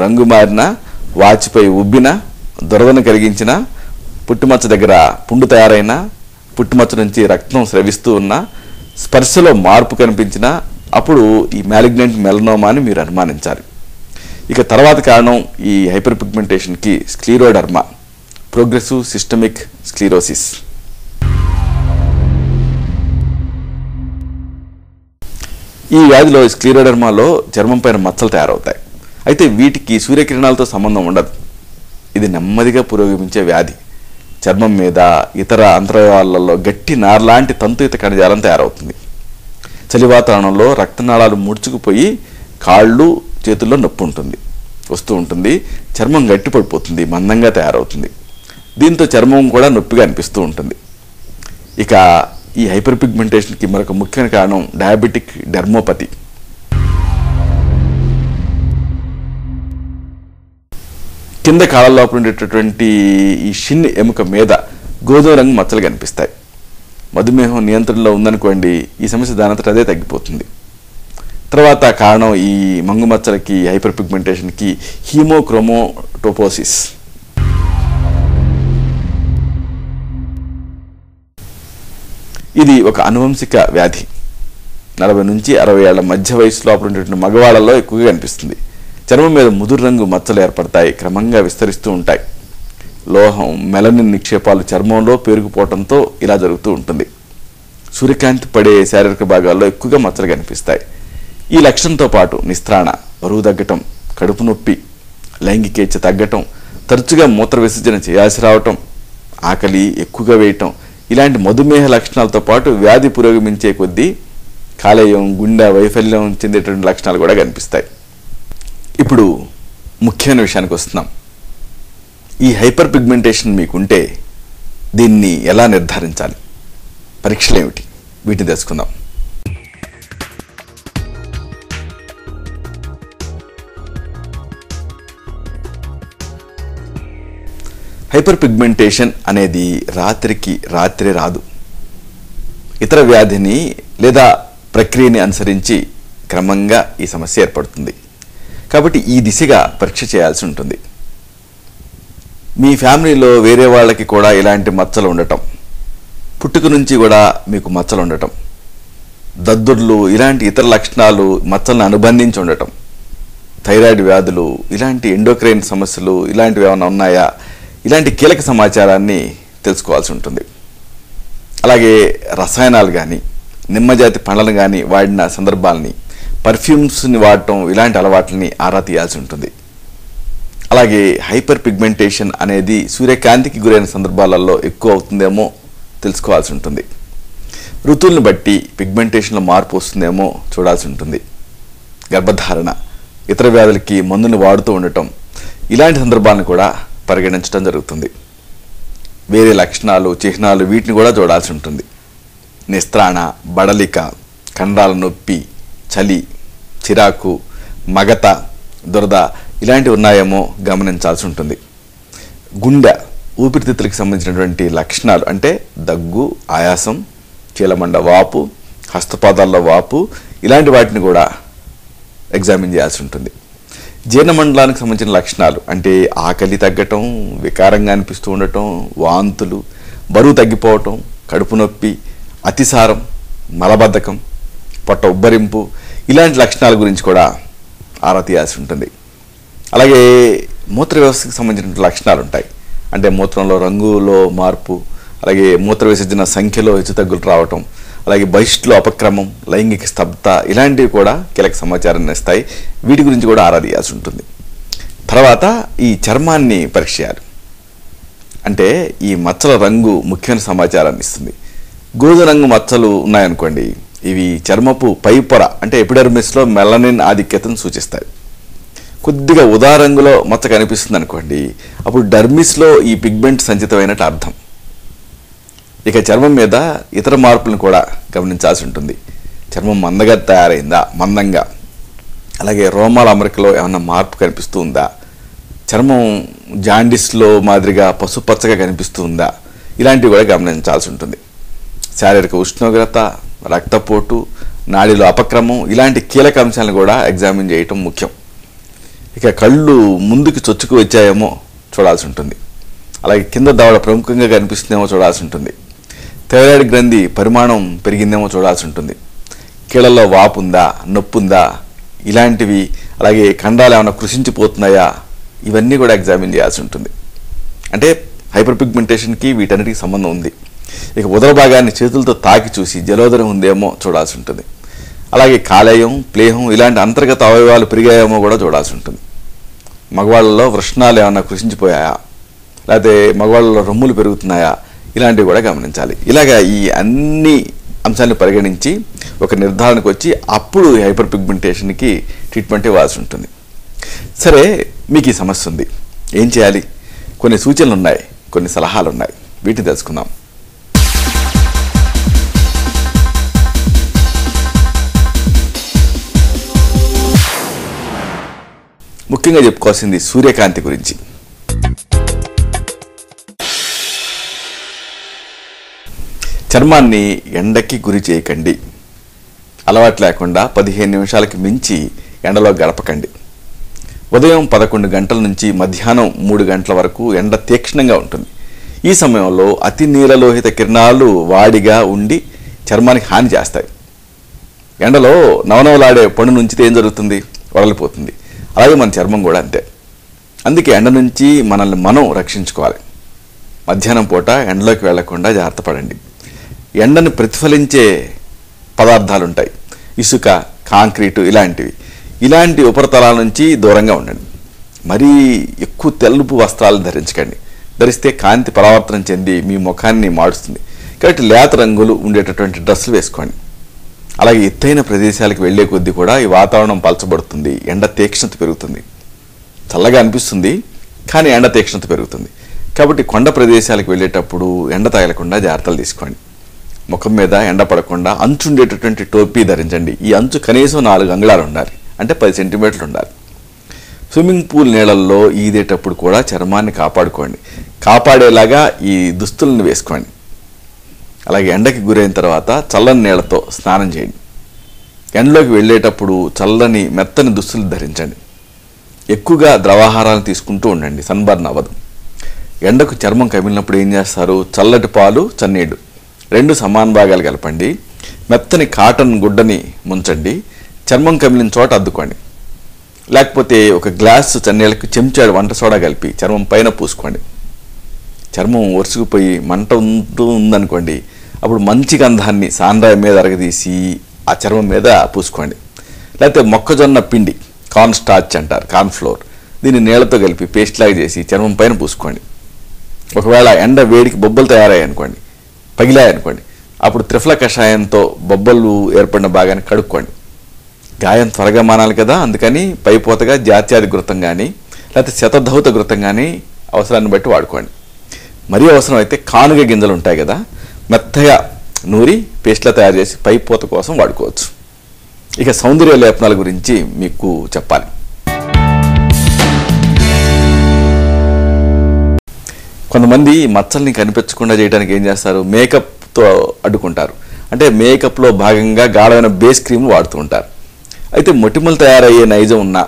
రంగు మారినా, వాచిపై ఉబ్బినా, దురదను కలిగించినా, పుట్టుమచ్చ దగ్గర పుండు తయారైనా, పుట్టుమచ్చ నుంచి రక్తం స్రవిస్తూ ఉన్నా, స్పర్శలో మార్పు కనిపించినా అప్పుడు ఈ మ్యాలిగ్నెంట్ మెలనోమా అని మీరు అనుమానించాలి. ఇక తర్వాత కారణం ఈ హైపర్ పిగ్మెంటేషన్కి స్క్లీరోడర్మా, ప్రోగ్రెసివ్ సిస్టమిక్ స్క్లీరోసిస్. ఈ వ్యాధిలో స్క్లీరోడర్మాలో చర్మం పైన మచ్చలు తయారవుతాయి. అయితే వీటికి సూర్యకిరణాలతో సంబంధం ఉండదు. ఇది నెమ్మదిగా పురోగమించే వ్యాధి. చర్మం మీద, ఇతర అంతరాయాలలో గట్టి నార్లాంటి తంతుయుత కణజాలం తయారవుతుంది. చలి వాతావరణంలో రక్తనాళాలు ముడుచుకుపోయి కాళ్ళు, చేతుల్లో నొప్పి వస్తూ ఉంటుంది. చర్మం గట్టిపడిపోతుంది, మందంగా తయారవుతుంది. దీంతో చర్మం కూడా నొప్పిగా అనిపిస్తూ ఉంటుంది. ఇక ఈ హైపర్ పిగ్మెంటేషన్కి మరొక ముఖ్యమైన కారణం డయాబెటిక్ డెర్మోపతి. కింద కాళ్ళ లోపల ఉండేటటువంటి ఈ షిన్ ఎముక మీద గోధుమ రంగు మచ్చలు కనిపిస్తాయి. మధుమేహం నియంత్రణలో ఉందనుకోండి, ఈ సమస్య దానంతట అదే తగ్గిపోతుంది. తర్వాత కారణం ఈ మంగు మచ్చలకి, హైపర్ పిగ్మెంటేషన్కి హీమోక్రోమోటోపోసిస్. ఇది ఒక అనువంశిక వ్యాధి. 40 నుంచి 60 ఏళ్ల మధ్య వయసు లోపల ఉండేటువంటి మగవాళ్ళలో ఎక్కువగా కనిపిస్తుంది. చర్మం మీద ముదురు రంగు మచ్చలు ఏర్పడతాయి, క్రమంగా విస్తరిస్తూ ఉంటాయి. లోహం, మెలనిన్ నిక్షేపాలు చర్మంలో పేరుకుపోవడంతో ఇలా జరుగుతూ ఉంటుంది. సూర్యకాంతి పడే శారీరక భాగాల్లో ఎక్కువగా మచ్చలు కనిపిస్తాయి. ఈ లక్షణంతో పాటు నిస్త్రాణ, బరువు తగ్గటం, కడుపు నొప్పి, లైంగికేచ్ఛ తగ్గటం, తరచుగా మూత్ర విసర్జన చేయాల్సి రావటం, ఆకలి ఎక్కువగా వేయటం ఇలాంటి మధుమేహ లక్షణాలతో పాటు వ్యాధి పురోగమించే కొద్దీ కాలేయం, గుండె వైఫల్యం చెందేటువంటి లక్షణాలు కూడా కనిపిస్తాయి. ఇప్పుడు ముఖ్యమైన విషయానికి వస్తున్నాం. ఈ హైపర్ పిగ్మెంటేషన్ మీకుంటే దీన్ని ఎలా నిర్ధారించాలి? పరీక్షలు ఏమిటి? వీటిని తెలుసుకుందాం. హైపర్ పిగ్మెంటేషన్ అనేది రాత్రికి రాత్రి రాదు. ఇతర వ్యాధిని లేదా ప్రక్రియని అనుసరించి క్రమంగా ఈ సమస్య ఏర్పడుతుంది. కాబట్టి ఈ దిశగా పరీక్ష చేయాల్సి ఉంటుంది. మీ ఫ్యామిలీలో వేరే వాళ్ళకి కూడా ఇలాంటి మచ్చలు ఉండటం, పుట్టుక నుంచి కూడా మీకు మచ్చలు ఉండటం, దద్దుర్లు ఇలాంటి ఇతర లక్షణాలు మచ్చలను అనుబంధించి ఉండటం, థైరాయిడ్ వ్యాధులు, ఇలాంటి ఎండోక్రైన్ సమస్యలు ఇలాంటివి ఏమైనా ఉన్నాయా, ఇలాంటి కీలక సమాచారాన్ని తెలుసుకోవాల్సి ఉంటుంది. అలాగే రసాయనాలు కానీ నిమ్మజాతి పండ్లను కానీ వాడిన సందర్భాలని, పర్ఫ్యూమ్స్ని వాడటం ఇలాంటి అలవాట్లని ఆరా తీయాల్సి ఉంటుంది. అలాగే హైపర్ పిగ్మెంటేషన్ అనేది సూర్యకాంతికి గురైన సందర్భాలలో ఎక్కువ అవుతుందేమో తెలుసుకోవాల్సి ఉంటుంది. ఋతువులను బట్టి పిగ్మెంటేషన్లో మార్పు వస్తుందేమో చూడాల్సి ఉంటుంది. గర్భధారణ, ఇతర వ్యాధులకి మందుని వాడుతూ ఉండటం ఇలాంటి సందర్భాలను కూడా పరిగణించడం జరుగుతుంది. వేరే లక్షణాలు, చిహ్నాలు వీటిని కూడా చూడాల్సి ఉంటుంది. నిస్త్రాణ, బడలిక, కండరాల నొప్పి, చలి, చిరాకు, మగత, దురద ఇలాంటివి ఉన్నాయేమో గమనించాల్సి ఉంటుంది. గుండె, ఊపిరితిత్తులకు సంబంధించినటువంటి లక్షణాలు అంటే దగ్గు, ఆయాసం, చీలమండ వాపు, హస్తపాదాల్లో వాపు ఇలాంటి వాటిని కూడా ఎగ్జామిన్ చేయాల్సి ఉంటుంది. జీర్ణమండలానికి సంబంధించిన లక్షణాలు అంటే ఆకలి తగ్గటం, వికారంగా అనిపిస్తూ ఉండటం, వాంతులు, బరువు తగ్గిపోవటం, కడుపు నొప్పి, అతిసారం, మలబద్ధకం, పొట్ట ఉబ్బరింపు ఇలాంటి లక్షణాల గురించి కూడా ఆరా తీయాల్సి ఉంటుంది. అలాగే మూత్ర వ్యవస్థకు సంబంధించిన లక్షణాలు ఉంటాయి. అంటే మూత్రంలో రంగులో మార్పు, అలాగే మూత్ర విసర్జన సంఖ్యలో హెచ్చుతగ్గులు రావటం, అలాగే బహిష్టులో అపక్రమం, లైంగిక స్తబ్దత ఇలాంటివి కూడా కీలక సమాచారాన్ని ఇస్తాయి. వీటి గురించి కూడా ఆరా తీయాల్సి ఉంటుంది. తర్వాత ఈ చర్మాన్ని పరీక్ష చేయాలి. అంటే ఈ మచ్చల రంగు ముఖ్యమైన సమాచారాన్ని ఇస్తుంది. గోధుమ రంగు మచ్చలు ఉన్నాయనుకోండి, ఇవి చర్మపు పై పొర అంటే ఎపిడర్మిస్లో మెలనిన్ ఆధిక్యతను సూచిస్తాయి. కొద్దిగా ఉదా రంగులో మచ్చ కనిపిస్తుంది అనుకోండి, అప్పుడు డర్మిస్లో ఈ పిగ్మెంట్ సంచితమైనట్టు అర్థం. ఇక చర్మం మీద ఇతర మార్పులను కూడా గమనించాల్సి ఉంటుంది. చర్మం మందగా తయారైందా, మందంగా, అలాగే రోమాల అమరికలో ఏమన్నా మార్పు కనిపిస్తూ ఉందా, చర్మం జాండిస్లో మాదిరిగా పసుపచ్చగా కనిపిస్తూ ఉందా, ఇలాంటివి కూడా గమనించాల్సి ఉంటుంది. శారీరక ఉష్ణోగ్రత, రక్తపోటు, నాడిలో అపక్రమం ఇలాంటి కీలక అంశాలను కూడా ఎగ్జామిన్ చేయటం ముఖ్యం. ఇక కళ్ళు ముందుకు చొచ్చుకు వచ్చాయేమో చూడాల్సి ఉంటుంది. అలాగే కింద దవడ ప్రముఖంగా కనిపిస్తుందేమో చూడాల్సి ఉంటుంది. థైరాయిడ్ గ్రంథి పరిమాణం పెరిగిందేమో చూడాల్సి ఉంటుంది. కీళ్ళల్లో వాపు ఉందా, నొప్పి ఉందా ఇలాంటివి, అలాగే కండాలు ఏమైనా కృషించిపోతున్నాయా ఇవన్నీ కూడా ఎగ్జామిన్ చేయాల్సి ఉంటుంది. అంటే హైపర్ పిగ్మెంటేషన్కి వీటన్నిటికీ సంబంధం ఉంది. ఇక ఉదర భాగాన్ని చేతులతో తాకి చూసి జలోదరం ఉందేమో చూడాల్సి ఉంటుంది. అలాగే కాలేయం, ప్లేహం ఇలాంటి అంతర్గత అవయవాలు పెరిగాయేమో కూడా చూడాల్సి ఉంటుంది. మగవాళ్ళలో వృషణాలు ఏమైనా కృషించిపోయాయా, లేకపోతే మగవాళ్ళలో రొమ్ములు పెరుగుతున్నాయా ఇలాంటివి కూడా గమనించాలి. ఇలాగా ఈ అన్ని అంశాలను పరిగణించి ఒక నిర్ధారణకు వచ్చి అప్పుడు హైపర్ పిగ్మెంటేషన్కి ట్రీట్మెంట్ ఇవ్వాల్సి ఉంటుంది. సరే, మీకు ఈ సమస్య ఉంది, ఏం చేయాలి? కొన్ని సూచనలు ఉన్నాయి, కొన్ని సలహాలు ఉన్నాయి. వీటిని తెలుసుకుందాం. ముఖ్యంగా చెప్పుకోవాల్సింది సూర్యకాంతి గురించి. చర్మాన్ని ఎండకి గురి చేయకండి. అలవాటు లేకుండా 15 నిమిషాలకి మించి ఎండలో గడపకండి. ఉదయం 11 గంటల నుంచి మధ్యాహ్నం 3 గంటల వరకు ఎండ తీక్షణంగా ఉంటుంది. ఈ సమయంలో అతి నీలలోహిత కిరణాలు వాడిగా ఉండి చర్మానికి హాని చేస్తాయి. ఎండలో నవనవలాడే పండు నుంచితే ఏం జరుగుతుంది? వడలిపోతుంది. అలాగే మన చర్మం కూడా అంతే. అందుకే ఎండ నుంచి మనల్ని మనం రక్షించుకోవాలి. మధ్యాహ్నం పూట ఎండలోకి వెళ్లకుండా జాగ్రత్త పడండి. ఎండను ప్రతిఫలించే పదార్థాలు ఉంటాయి, ఇసుక, కాంక్రీటు ఇలాంటి ఉపరితలాల నుంచి దూరంగా ఉండండి. మరీ ఎక్కువ తెలుపు వస్త్రాలు ధరించకండి. ధరిస్తే కాంతి పరావర్తనం చెంది మీ ముఖాన్ని మాడుస్తుంది. కాబట్టి లేత రంగులు ఉండేటటువంటి డ్రెస్సులు వేసుకోండి. అలాగే ఎత్తైన ప్రదేశాలకు వెళ్లే కొద్దీ కూడా ఈ వాతావరణం పలచబడుతుంది, ఎండ తీక్షణత పెరుగుతుంది. చల్లగా అనిపిస్తుంది కానీ ఎండ తీక్షణత పెరుగుతుంది. కాబట్టి కొండ ప్రదేశాలకు వెళ్ళేటప్పుడు ఎండ తగలకుండా జాగ్రత్తలు తీసుకోండి. ముఖం మీద ఎండ పడకుండా అంచు ఉండేటటువంటి టోపీ ధరించండి. ఈ అంచు కనీసం 4 అంగుళాలు ఉండాలి, అంటే 10 సెంటీమీటర్లు ఉండాలి. స్విమ్మింగ్ పూల్ నీళ్ళల్లో ఈదేటప్పుడు కూడా చర్మాన్ని కాపాడుకోండి. కాపాడేలాగా ఈ దుస్తులను వేసుకోండి. అలాగే ఎండకి గురైన తర్వాత చల్లని నీళ్ళతో స్నానం చేయండి. ఎండలోకి వెళ్ళేటప్పుడు చల్లని మెత్తని దుస్తులు ధరించండి. ఎక్కువగా ద్రవాహారాలను తీసుకుంటూ ఉండండి, సన్బర్న్ అవ్వదు. ఎండకు చర్మం కమిలినప్పుడు ఏం చేస్తారు? చల్లటి పాలు, చన్నీళ్ళు 2 సమాన భాగాలు కలపండి. మెత్తని కాటన్ గుడ్డని ముంచండి. చర్మం కమిలిన చోట అద్దుకోండి. లేకపోతే ఒక గ్లాసు చన్నీళ్ళకి చెంచాడు వంట సోడా కలిపి చర్మం పైన పూసుకోండి. చర్మం ఒరుసుకుపోయి మంట ఉందనుకోండి, అప్పుడు మంచి గంధాన్ని సాండ్రాయి మీద అరగదీసి ఆ చర్మం మీద పూసుకోండి. లేకపోతే మొక్కజొన్న పిండి, కార్న్ స్టార్చ్ అంటారు, కార్న్ ఫ్లోర్, దీన్ని నీళ్ళతో కలిపి పేస్ట్ లాగా చేసి చర్మం పైన పూసుకోండి. ఒకవేళ ఎండ వేడికి బొబ్బలు తయారయ్యాయనుకోండి, పగిలాయనుకోండి, అప్పుడు త్రిఫల కషాయంతో బొబ్బలు ఏర్పడిన భాగాన్ని కడుక్కోండి. గాయం త్వరగా మానాలి కదా, అందుకని పైపోతగా జాత్యాది ఘృతం కానీ లేకపోతే శతధౌత ఘృతం కానీ అవసరాన్ని బట్టి వాడుకోండి. మరీ అవసరం అయితే కానుగ గింజలు ఉంటాయి కదా, మెత్తగా నూరి పేస్ట్లా తయారు చేసి పైపోత కోసం వాడుకోవచ్చు. ఇక సౌందర్య లేపనాల గురించి మీకు చెప్పాలి. కొంతమంది మచ్చల్ని కనిపించకుండా చేయడానికి ఏం చేస్తారు? మేకప్తో అడ్డుకుంటారు. అంటే మేకప్లో భాగంగా గాఢమైన బేస్ క్రీమ్ వాడుతూ ఉంటారు. అయితే మొటిమలు తయారయ్యే నైజం ఉన్నా,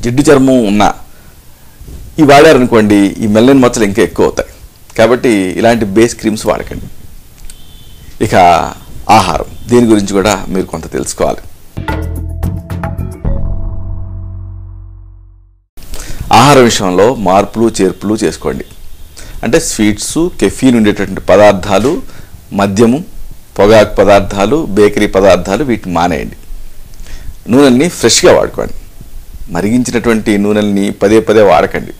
జిడ్డు చర్మం ఉన్నా ఇవి వాడారనుకోండి, ఈ మెల్లైన మచ్చలు ఇంకా ఎక్కువ అవుతాయి. కాబట్టి ఇలాంటి బేస్ క్రీమ్స్ వాడకండి. ఇక ఆహారం, దీని గురించి కూడా మీరు కొంత తెలుసుకోవాలి. ఆహార విషయంలో మార్పులు చేర్పులు చేసుకోండి. అంటే స్వీట్స్, కెఫీన్ ఉండేటటువంటి పదార్థాలు, మద్యము, పొగాకు పదార్థాలు, బేకరీ పదార్థాలు వీటిని మానేయండి. నూనెల్ని ఫ్రెష్గా వాడుకోండి. మరిగించినటువంటి నూనెల్ని పదే పదే వాడకండి.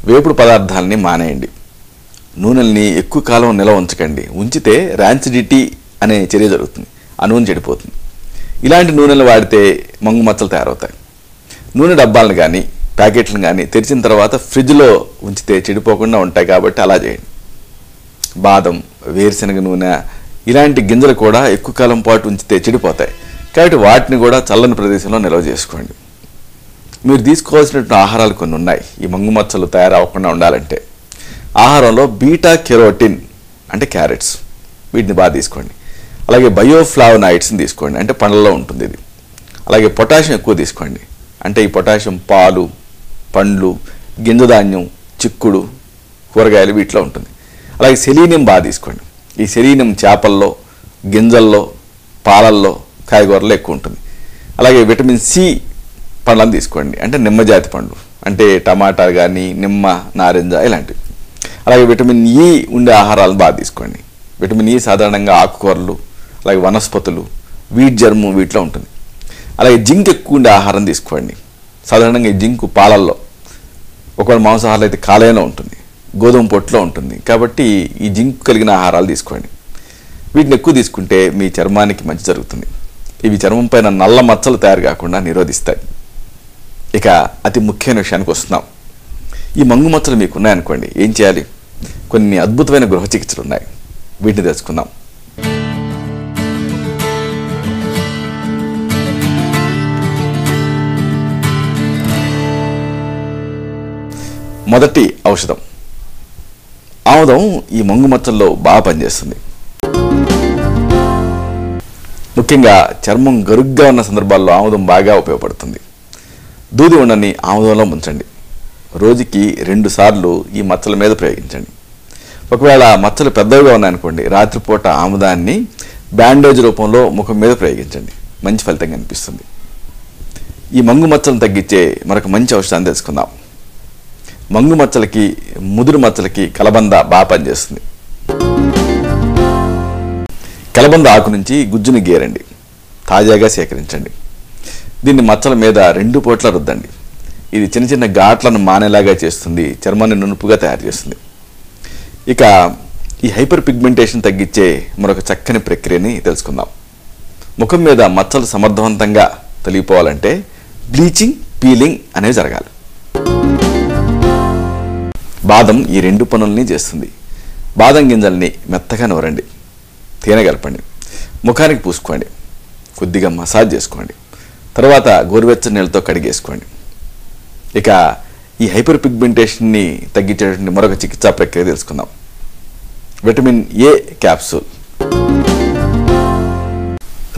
వేపుడు పదార్థాలని మానేయండి. నూనెల్ని ఎక్కువ కాలం నిల్వ ఉంచకండి. ఉంచితే ర్యాన్సిడిటీ అనే చర్య జరుగుతుంది, ఆ నూనె చెడిపోతుంది. ఇలాంటి నూనెలు వాడితే మంగు మచ్చలు తయారవుతాయి. నూనె డబ్బాలను కానీ ప్యాకెట్లను కానీ తెరిచిన తర్వాత ఫ్రిడ్జ్లో ఉంచితే చెడిపోకుండా ఉంటాయి, కాబట్టి అలా చేయండి. బాదం, వేరుశనగ నూనె ఇలాంటి గింజలు కూడా ఎక్కువ కాలం పాటు ఉంచితే చెడిపోతాయి, కాబట్టి వాటిని కూడా చల్లని ప్రదేశంలో నిల్వ చేసుకోండి. మీరు తీసుకోవాల్సినటువంటి ఆహారాలు కొన్ని ఉన్నాయి ఈ మంగు మచ్చలు తయారవ్వకుండా ఉండాలంటే. ఆహారంలో బీటా కెరోటిన్ అంటే క్యారెట్స్, వీటిని బాగా తీసుకోండి. అలాగే బయోఫ్లావనాయిడ్స్ని తీసుకోండి, అంటే పండ్లలో ఉంటుంది ఇది. అలాగే పొటాషియం ఎక్కువ తీసుకోండి, అంటే ఈ పొటాషియం పాలు, పండ్లు, గింజధాన్యం, చిక్కుడు, కూరగాయలు వీటిలో ఉంటుంది. అలాగే సెలీనియం బాగా తీసుకోండి. ఈ సెలీనియం చేపల్లో, గింజల్లో, పాలల్లో, కాయగూరల్లో ఎక్కువ ఉంటుంది. అలాగే విటమిన్ సి పండ్లను తీసుకోండి, అంటే నిమ్మజాతి పండ్లు, అంటే టమాటా కానీ నిమ్మ, నారింజ ఇలాంటివి. అలాగే విటమిన్ ఈ ఉండే ఆహారాలను బాగా తీసుకోండి. విటమిన్ ఈ సాధారణంగా ఆకుకూరలు, అలాగే వనస్పతులు, వీట్ జర్ము వీటిలో ఉంటుంది. అలాగే జింక్ ఎక్కువ ఉండే ఆహారం తీసుకోండి. సాధారణంగా ఈ జింకు పాలల్లో, ఒకవేళ మాంసాహారాలు అయితే కాలేయంలో ఉంటుంది, గోధుమ పొట్టులో ఉంటుంది. కాబట్టి ఈ జింక్ కలిగిన ఆహారాలు తీసుకోండి. వీటిని ఎక్కువ తీసుకుంటే మీ చర్మానికి మంచి జరుగుతుంది. ఇవి చర్మం పైన నల్ల మచ్చలు తయారు కాకుండా నిరోధిస్తాయి. ఇక అతి ముఖ్యమైన విషయానికి వస్తున్నాం. ఈ మంగు మచ్చలు మీకు ఉన్నాయనుకోండి, ఏం చేయాలి? కొన్ని అద్భుతమైన గృహ చికిత్సలు ఉన్నాయి, వీటిని తెలుసుకుందాం. మొదటి ఔషధం ఆముదం. ఈ మంగు మచ్చల్లో బాగా పనిచేస్తుంది. ముఖ్యంగా చర్మం గరుగ్గా ఉన్న సందర్భాల్లో ఆముదం బాగా ఉపయోగపడుతుంది. దూది ఉండని ఆముదంలో ముంచండి. రోజుకి 2 సార్లు ఈ మచ్చల మీద ప్రయోగించండి. ఒకవేళ మచ్చలు పెద్దవిగా ఉన్నాయనుకోండి, రాత్రిపూట ఆముదాన్ని బ్యాండేజ్ రూపంలో ముఖం మీద ప్రయోగించండి, మంచి ఫలితం కనిపిస్తుంది. ఈ మంగు మచ్చలను తగ్గించే మరొక మంచి ఔషధాన్ని తెలుసుకుందాం. మంగు మచ్చలకి, ముదురు మచ్చలకి కలబంద బాగా పనిచేస్తుంది. కలబంద ఆకు నుంచి గుజ్జుని గేరండి, తాజాగా సేకరించండి. దీన్ని మచ్చల మీద 2 పూట్ల రుద్దండి. ఇది చిన్న చిన్న ఘాట్లను మానేలాగా చేస్తుంది, చర్మాన్ని నునుపుగా తయారు చేస్తుంది. ఇక ఈ హైపర్ పిగ్మెంటేషన్ తగ్గించే మరొక చక్కని ప్రక్రియని తెలుసుకుందాం. ముఖం మీద మచ్చలు సమర్థవంతంగా తొలగిపోవాలంటే బ్లీచింగ్, పీలింగ్ అనేవి జరగాలి. బాదం ఈ 2 పనుల్ని చేస్తుంది. బాదం గింజల్ని మెత్తగా నూరండి. తేనె కలపండి. ముఖానికి పూసుకోండి, కొద్దిగా మసాజ్ చేసుకోండి. తర్వాత గోరువెచ్చని నీళ్ళతో కడిగేసుకోండి. ఇక ఈ హైపర్ పిగ్మెంటేషన్ని తగ్గించేటువంటి మరొక చికిత్సా ప్రక్రియ తెలుసుకుందాం. Vitamin A capsule.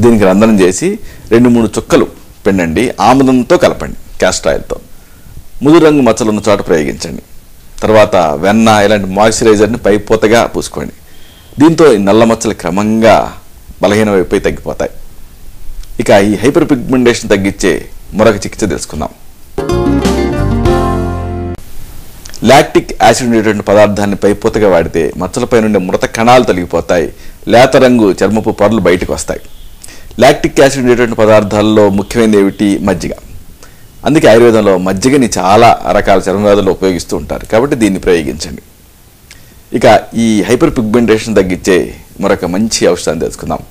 దీనికి రంధ్రం చేసి 2-3 చుక్కలు పిండండి, ఆముదంతో కలపండి, క్యాస్టర్ ఆయిల్తో. ముదురు రంగు మచ్చలు ఉన్న చోట ప్రయోగించండి. తర్వాత వెన్న ఇలాంటి మాయిశ్చరైజర్ని పైపోతగా పూసుకోండి. దీంతో ఈ నల్ల మచ్చలు క్రమంగా బలహీనమైపోయి తగ్గిపోతాయి. ఇక ఈ హైపర్ పిగ్మెంటేషన్ తగ్గించే మరొక చికిత్స తెలుసుకుందాం. లాక్టిక్ యాసిడ్ ఉండేటువంటి పదార్థాన్ని పైపోతగా వాడితే మచ్చలపై నుండి మృత కణాలు తొలగిపోతాయి, లేత రంగు చర్మపు పొరలు బయటకు వస్తాయి. లాక్టిక్ యాసిడ్ ఉండేటువంటి పదార్థాల్లో ముఖ్యమైనది ఏమిటి? మజ్జిగ. అందుకే ఆయుర్వేదంలో మజ్జిగని చాలా రకాల చర్మవ్యాధుల్లో ఉపయోగిస్తూ ఉంటారు, కాబట్టి దీన్ని ప్రయోగించండి. ఇక ఈ హైపర్ పిగ్మెంటేషన్ తగ్గించే మరొక మంచి ఔషధాన్ని తెలుసుకుందాం.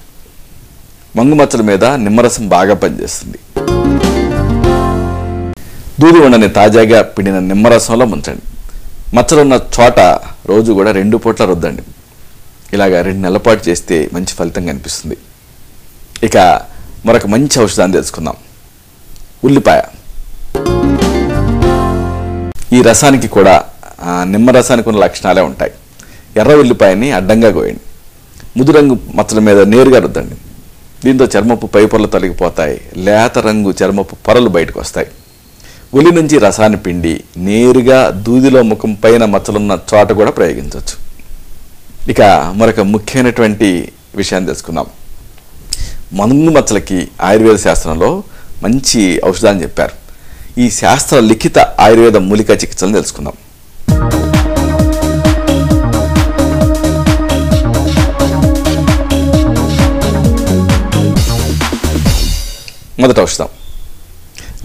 మంగు మచ్చల మీద నిమ్మరసం బాగా పనిచేస్తుంది. దూది ఉండని తాజాగా పిండిన నిమ్మరసంలో ముంచండి. మచ్చలున్న చోట రోజు కూడా 2 పూట్ల రుద్దండి. ఇలాగా 2 నెలల పాటు చేస్తే మంచి ఫలితం కనిపిస్తుంది. ఇక మరొక మంచి ఔషధాన్ని తెలుసుకుందాం. ఉల్లిపాయ. ఈ రసానికి కూడా నిమ్మరసానికి ఉన్న లక్షణాలే ఉంటాయి. ఎర్ర ఉల్లిపాయని అడ్డంగా కోయండి. ముదురంగు మచ్చల మీద నేరుగా రుద్దండి. దీంతో చర్మపు పై పొరలు తొలగిపోతాయి, లేత రంగు చర్మపు పొరలు బయటకు వస్తాయి. ఉల్లి నుంచి రసాన్ని పిండి నేరుగా దూదిలో ముఖం పైన మచ్చలున్న చోట కూడా ప్రయోగించవచ్చు. ఇక మరొక ముఖ్యమైనటువంటి విషయాన్ని తెలుసుకుందాం. మంగు మచ్చలకి ఆయుర్వేద శాస్త్రంలో మంచి ఔషధాన్ని చెప్పారు. ఈ శాస్త్ర లిఖిత ఆయుర్వేద మూలికా చికిత్సలను తెలుసుకుందాం. మొదటి ఔషధం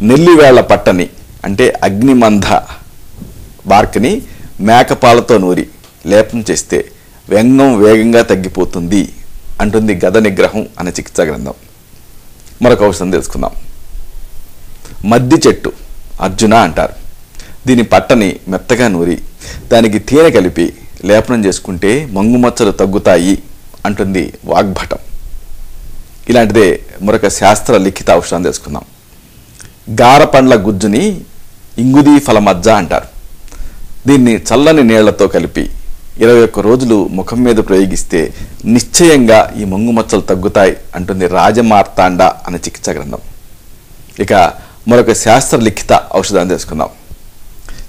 నెల్లివేళ్ల పట్టని అంటే అగ్నిమంధ బార్క్ని మేకపాలతో నూరి లేపనం చేస్తే వ్యంగం వేగంగా తగ్గిపోతుంది అంటుంది గద నిగ్రహం అనే చికిత్సా గ్రంథం. మరొక ఔషధం తెలుసుకుందాం. మద్ది చెట్టు అర్జున అంటారు. దీని పట్టని మెత్తగా నూరి దానికి తేనె కలిపి లేపనం చేసుకుంటే మంగు మచ్చలు తగ్గుతాయి అంటుంది వాగ్భటం. ఇలాంటిదే మరొక శాస్త్ర లిఖిత ఔషధం తెలుసుకుందాం. గారపండ్ల గుజ్జుని ఇంగుదీ ఫలమజ్జ అంటారు. దీన్ని చల్లని నీళ్లతో కలిపి 21 రోజులు ముఖం మీద ప్రయోగిస్తే నిశ్చయంగా ఈ మంగు మచ్చలు తగ్గుతాయి అంటుంది రాజమార్తాండ అనే చికిత్సా గ్రంథం. ఇక మరొక శాస్త్ర లిఖిత ఔషధాన్ని తెలుసుకుందాం.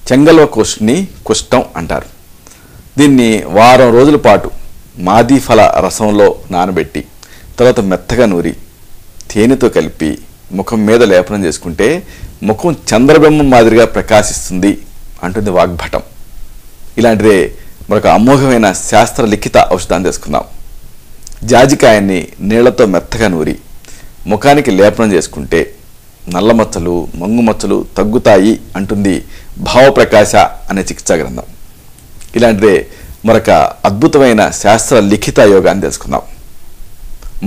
చెంగల్వ కోష్ని కుష్టం అంటారు. దీన్ని వారం రోజుల పాటు మాది ఫల రసంలో నానబెట్టి తర్వాత మెత్తగా నూరి తేనెతో కలిపి ముఖం మీద లేపనం చేసుకుంటే ముఖం చంద్రబింబం మాదిరిగా ప్రకాశిస్తుంది అంటుంది వాగ్భటం. ఇలాంటిదే మరొక అమోఘమైన శాస్త్ర లిఖిత ఔషధాన్ని తెలుసుకుందాం. జాజికాయన్ని నీళ్లతో మెత్తగా నూరి ముఖానికి లేపనం చేసుకుంటే నల్ల మచ్చలు మంగు మచ్చలు తగ్గుతాయి అంటుంది భావప్రకాశ అనే చికిత్సా గ్రంథం. ఇలాంటిదే మరొక అద్భుతమైన శాస్త్ర లిఖిత యోగాన్ని తెలుసుకుందాం.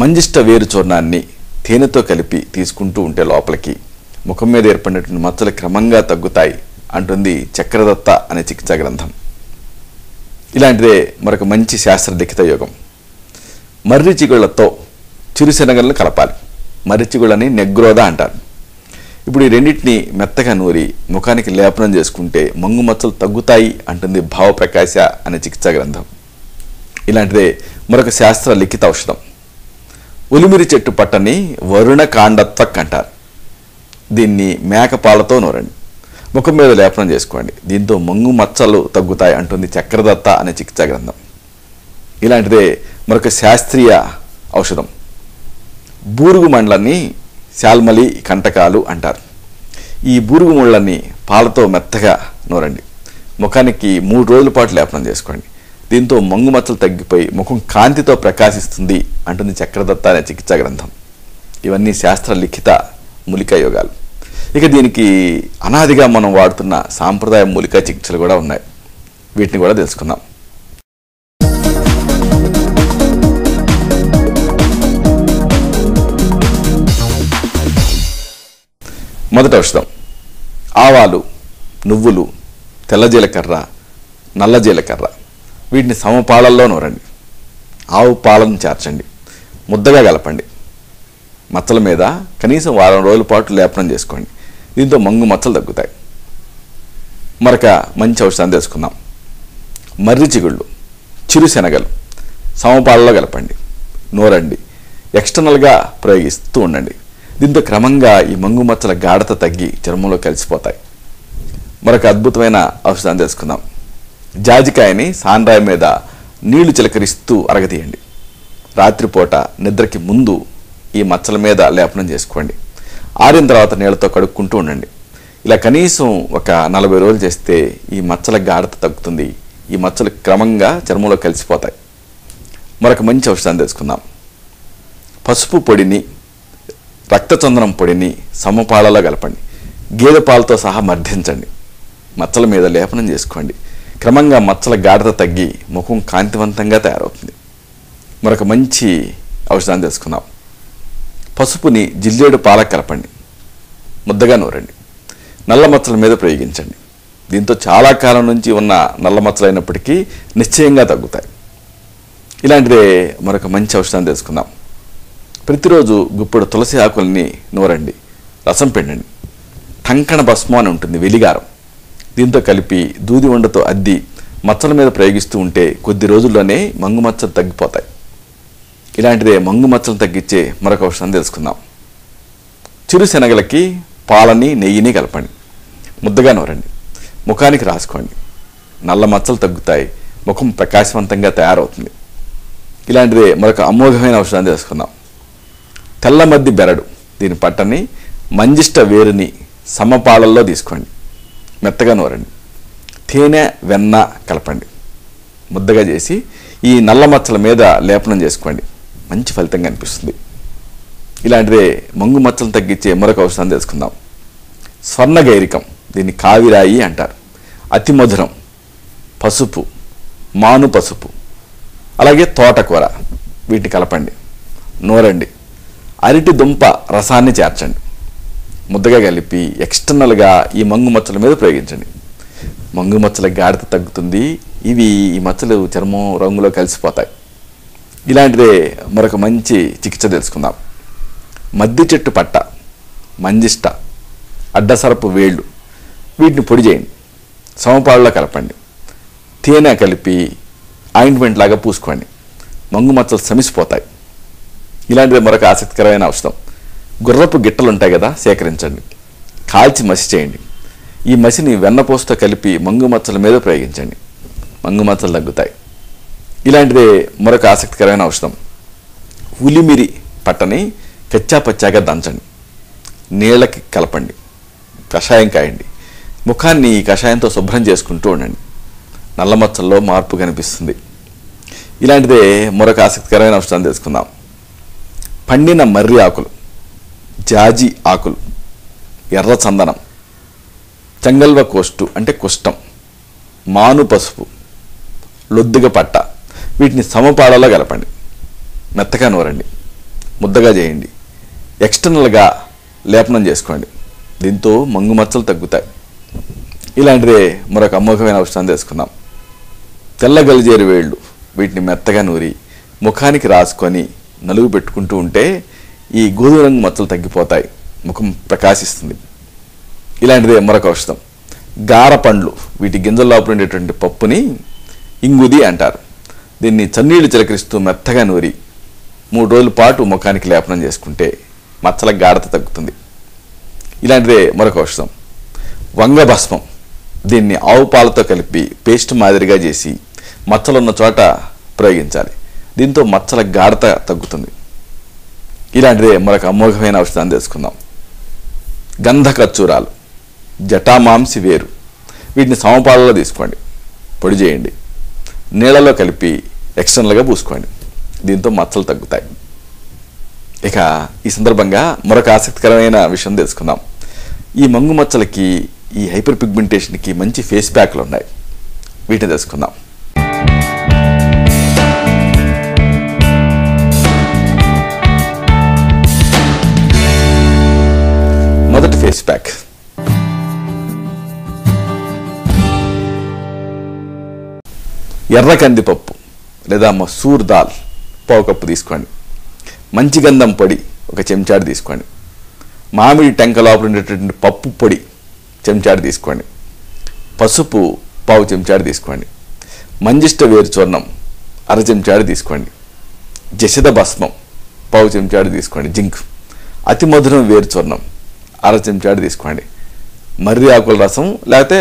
మంజిష్ట వేరు చూర్ణాన్ని తేనెతో కలిపి తీసుకుంటూ ఉంటే లోపలికి ముఖం మీద ఏర్పడినటువంటి మచ్చలు క్రమంగా తగ్గుతాయి అంటుంది చక్రదత్త అనే చికిత్సా గ్రంథం. ఇలాంటిదే మరొక మంచి శాస్త్ర లిఖిత యోగం. మర్రి చిగుళ్లతో చిరుశనగలను కలపాలి. మర్రి చిగుళ్ళని నెగ్రోద అంటారు. ఇప్పుడు ఈ రెండింటిని మెత్తగా నూరి ముఖానికి లేపనం చేసుకుంటే మంగు మచ్చలు తగ్గుతాయి అంటుంది భావప్రకాశ అనే చికిత్సా గ్రంథం. ఇలాంటిదే మరొక శాస్త్ర లిఖిత ఔషధం. ఉలిమిరి చెట్టు పట్టని వరుణ కాండత్వక్ అంటారు. దీన్ని మేకపాలతో నూరండి. ముఖం మీద లేపనం చేసుకోండి. దీంతో మంగు మచ్చలు తగ్గుతాయి అంటుంది చక్రదత్త అనే చికిత్సా గ్రంథం. ఇలాంటిదే మరొక శాస్త్రీయ ఔషధం. బూరుగు మండలాన్ని శాల్మలి కంటకాలు అంటారు. ఈ బూరుగు ముళ్ళని పాలతో మెత్తగా నూరండి. ముఖానికి 3 రోజుల పాటు లేపనం చేసుకోండి. దీంతో మంగు మచ్చలు తగ్గిపోయి ముఖం కాంతితో ప్రకాశిస్తుంది అంటుంది చక్రదత్త అనే చికిత్సా గ్రంథం. ఇవన్నీ శాస్త్ర లిఖిత మూలికా యోగాలు. ఇక దీనికి అనాదిగా మనం వాడుతున్న సాంప్రదాయ మూలికా చికిత్సలు కూడా ఉన్నాయి. వీటిని కూడా తెలుసుకుందాం. మొదటి ఔషధం ఆవాలు, నువ్వులు, తెల్ల జీలకర్ర, నల్ల జీలకర్ర. వీటిని సమపాళల్లో నూరండి. ఆవు పాలను చేర్చండి, ముద్దగా కలపండి. మచ్చల మీద కనీసం వారం రోజుల పాటు లేపనం చేసుకోండి. దీంతో మంగు మచ్చలు తగ్గుతాయి. మరొక మంచి ఔషధాన్ని తెలుసుకుందాం. మర్రి చిగుళ్ళు, చిరుశనగలు సమపాలలో కలపండి, నూరండి, ఎక్స్టర్నల్గా ప్రయోగిస్తూ ఉండండి. దీంతో క్రమంగా ఈ మంగు మచ్చల గాఢత తగ్గి చర్మంలో కలిసిపోతాయి. మరొక అద్భుతమైన ఔషధాన్ని తెలుసుకుందాం. జాజికాయని సాన్రాయి మీద నీళ్లు చిలకరిస్తూ అరగతీయండి. రాత్రిపూట నిద్రకి ముందు ఈ మచ్చల మీద లేపనం చేసుకోండి. ఆరిన తర్వాత నీళ్ళతో కడుక్కుంటూ ఉండండి. ఇలా కనీసం ఒక 40 రోజులు చేస్తే ఈ మచ్చల గాఢత తగ్గుతుంది. ఈ మచ్చలు క్రమంగా చర్మంలో కలిసిపోతాయి. మరొక మంచి ఔషధాన్ని తెలుసుకుందాం. పసుపు పొడిని, రక్తచందనం పొడిని సమపాలలో కలపండి. గేదె పాలతో సహా మర్దించండి. మచ్చల మీద లేపనం చేసుకోండి. క్రమంగా మచ్చల గాఢత తగ్గి ముఖం కాంతివంతంగా తయారవుతుంది. మరొక మంచి ఔషధాన్ని తెలుసుకుందాం. పసుపుని జిల్లేడు పాలకు కలపండి, ముద్దగా నూరండి, నల్ల మచ్చల మీద ప్రయోగించండి. దీంతో చాలా కాలం నుంచి ఉన్న నల్ల మచ్చలు అయినప్పటికీ నిశ్చయంగా తగ్గుతాయి. ఇలాంటిదే మరొక మంచి ఔషధాన్ని తెలుసుకుందాం. ప్రతిరోజు గుప్పెడు తులసి ఆకుల్ని నూరండి, రసం పిండండి. టంకణ భస్మం అని ఉంటుంది, వెలిగారం. దీంతో కలిపి దూది ఉండతో అద్ది మచ్చల మీద ప్రయోగిస్తూ ఉంటే కొద్ది రోజుల్లోనే మంగు మచ్చలు తగ్గిపోతాయి. ఇలాంటిదే మంగు మచ్చలు తగ్గించే మరొక ఔషధాన్ని తెలుసుకుందాం. చిరుశనగలకి పాలని, నెయ్యిని కలపండి, ముద్దగా నూరండి, ముఖానికి రాసుకోండి. నల్ల మచ్చలు తగ్గుతాయి, ముఖం ప్రకాశవంతంగా తయారవుతుంది. ఇలాంటిదే మరొక అమోఘమైన ఔషధాన్ని తెలుసుకుందాం. తెల్లమద్ది బెరడు, దీని పట్టని మంజిష్ట వేరుని సమపాలల్లో తీసుకోండి, మెత్తగా నూరండి, తేనె వెన్న కలపండి, ముద్దగా చేసి ఈ నల్ల మచ్చల మీద లేపనం చేసుకోండి. మంచి ఫలితం కనిపిస్తుంది. ఇలాంటిదే మంగు మచ్చలు తగ్గించే మరొక ఔషధాన్ని తెలుసుకుందాం. స్వర్ణగైరికం, దీన్ని కావిరాయి అంటారు. అతి మధురం, పసుపు, మాను పసుపు, అలాగే తోటకూర, వీటిని కలపండి, నూరండి. అరటి దుంప రసాన్ని చేర్చండి, ముద్దగా కలిపి ఎక్స్టర్నల్గా ఈ మంగు మచ్చల మీద ప్రయోగించండి. మంగు మచ్చల గాఢత తగ్గుతుంది. ఈ మచ్చలు చర్మం రంగులో కలిసిపోతాయి. ఇలాంటిదే మరొక మంచి చికిత్స తెలుసుకుందాం. మద్ది చెట్టు పట్ట, మంజిష్ట, అడ్డసరపు వేళ్ళు, వీటిని పొడి చేయండి, సమపాలలో కలపండి, తేనె కలిపి ఆయింట్మెంట్ లాగా పూసుకోండి. మంగు మచ్చలు శమిసిపోతాయి. ఇలాంటిది మరొక ఆసక్తికరమైన ఔషధం. గుర్రపు గిట్టలు ఉంటాయి కదా, సేకరించండి, కాల్చి మసి చేయండి. ఈ మసిని వెన్నపూసతో కలిపి మంగు మచ్చల మీద ప్రయోగించండి. మంగు మచ్చలు తగ్గుతాయి. ఇలాంటిదే మరొక ఆసక్తికరమైన ఔషధం. ఉలిమిరి పట్టని కచ్చా పచ్చాగా దంచండి, నీళ్ళకి కలపండి, కషాయం కాయండి. ముఖాన్ని ఈ కషాయంతో శుభ్రం చేసుకుంటూ ఉండండి. నల్ల మచ్చల్లో మార్పు కనిపిస్తుంది. ఇలాంటిదే మరొక ఆసక్తికరమైన ఔషధాన్ని తెలుసుకుందాం. పండిన మర్రి ఆకులు, జాజి ఆకులు, ఎర్ర చందనం, చెంగల్వ కోష్టు అంటే కుష్టం, మాను పసుపు, లొద్దుగ పట్ట, వీటిని సమపాలలో కలపండి, మెత్తగా నూరండి, ముద్దగా చేయండి. ఎక్స్టర్నల్గా లేపనం చేసుకోండి. దీంతో మంగు మచ్చలు తగ్గుతాయి. ఇలాంటిదే మరొక అమోఘమైన ఔషధాన్ని తెలుసుకుందాం. తెల్ల గలిజేరు వేళ్ళు, వీటిని మెత్తగా నూరి ముఖానికి రాసుకొని నలుగు పెట్టుకుంటూ ఉంటే ఈ గోధుమ రంగు మచ్చలు తగ్గిపోతాయి, ముఖం ప్రకాశిస్తుంది. ఇలాంటిదే మరొక ఔషధం. గార పండ్లు, వీటి గింజల లోపల ఉండేటువంటి పప్పుని ఇంగుది అంటారు. దీన్ని చన్నీళ్లు చిలకరిస్తూ మెత్తగా నూరి 3 రోజుల పాటు ముఖానికి లేపనం చేసుకుంటే మచ్చల గాఢత తగ్గుతుంది. ఇలాంటిదే మరొక ఔషధం. వంగ భస్మం, దీన్ని ఆవు పాలతో కలిపి పేస్ట్ మాదిరిగా చేసి మచ్చలున్న చోట ప్రయోగించాలి. దీంతో మచ్చల గాఢత తగ్గుతుంది. ఇలాంటిదే మరొక అమోఘమైన ఔషధాన్ని తెలుసుకుందాం. గంధ కచ్చూరాలు, జటామాంసి వేరు, వీటిని సమపాలలో తీసుకోండి, పొడి చేయండి, నీళ్ళలో కలిపి ఎక్స్టర్నల్గా పూసుకోండి. దీంతో మచ్చలు తగ్గుతాయి. ఇక ఈ సందర్భంగా మరొక ఆసక్తికరమైన విషయం తెలుసుకుందాం. ఈ మంగు మచ్చలకి, ఈ హైపర్ పిగ్మెంటేషన్కి మంచి ఫేస్ ప్యాక్లు ఉన్నాయి. వీటిని తెలుసుకుందాం. మొదటి ఫేస్ ప్యాక్ ఎర్ర కందిపప్పు లేదా మసూర్ దాల్, పావు కప్పు తీసుకోండి. మంచి గంధం పొడి ఒక చెంచాడు తీసుకోండి. మామిడి టెంక లోపల ఉండేటటువంటి పప్పు పొడి చెంచాడు తీసుకోండి. పసుపు పావు చెంచాడు తీసుకోండి. మంజిష్ట వేరు చూర్ణం అర చెంచాడు తీసుకోండి. జశద భస్మం పావు చెంచాడు తీసుకోండి. జింక్. అతి మధురం వేరు చూర్ణం అర చెంచాడు తీసుకోండి. మర్రి ఆకుల రసం లేకపోతే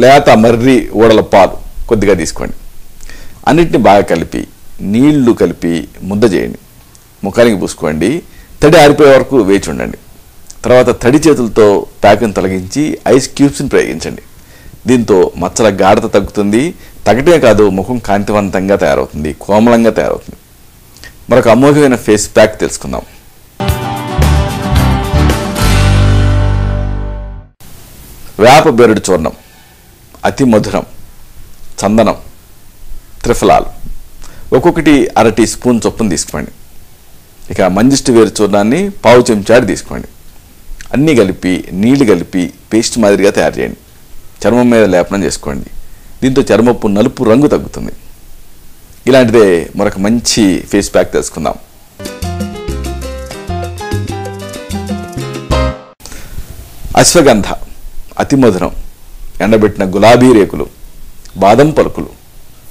లేత మర్రి ఊడల పాలు కొద్దిగా తీసుకోండి. అన్నిటిని బాగా కలిపి నీళ్లు కలిపి ముద్ద చేయండి. ముఖానికి పూసుకోండి. తడి ఆరిపోయే వరకు వేచి ఉండండి. తర్వాత తడి చేతులతో ప్యాక్ను తొలగించి ఐస్ క్యూబ్స్ని ప్రయోగించండి. దీంతో మచ్చల గాఢత తగ్గుతుంది. తగ్గటమే కాదు, ముఖం కాంతివంతంగా తయారవుతుంది, కోమలంగా తయారవుతుంది. మరొక అమోఘమైన ఫేస్ ప్యాక్ తెలుసుకుందాం. వేప బెరడు చూర్ణం, అతి మధురం, చందనం, త్రిఫలాలు ఒక్కొక్కటి అర టీ స్పూన్ చొప్పున తీసుకోండి. ఇక మంజిష్టి వేరు చూర్ణాన్ని పావు చెంచాడు తీసుకోండి. అన్నీ కలిపి నీళ్లు కలిపి పేస్ట్ మాదిరిగా తయారు చేయండి. చర్మం మీద లేపనం చేసుకోండి. దీంతో చర్మపు నలుపు రంగు తగ్గుతుంది. ఇలాంటిదే మరొక మంచి ఫేస్ ప్యాక్ తెలుసుకుందాం. అశ్వగంధ, అతి మధురం, ఎండబెట్టిన గులాబీ రేకులు, బాదం పలుకులు,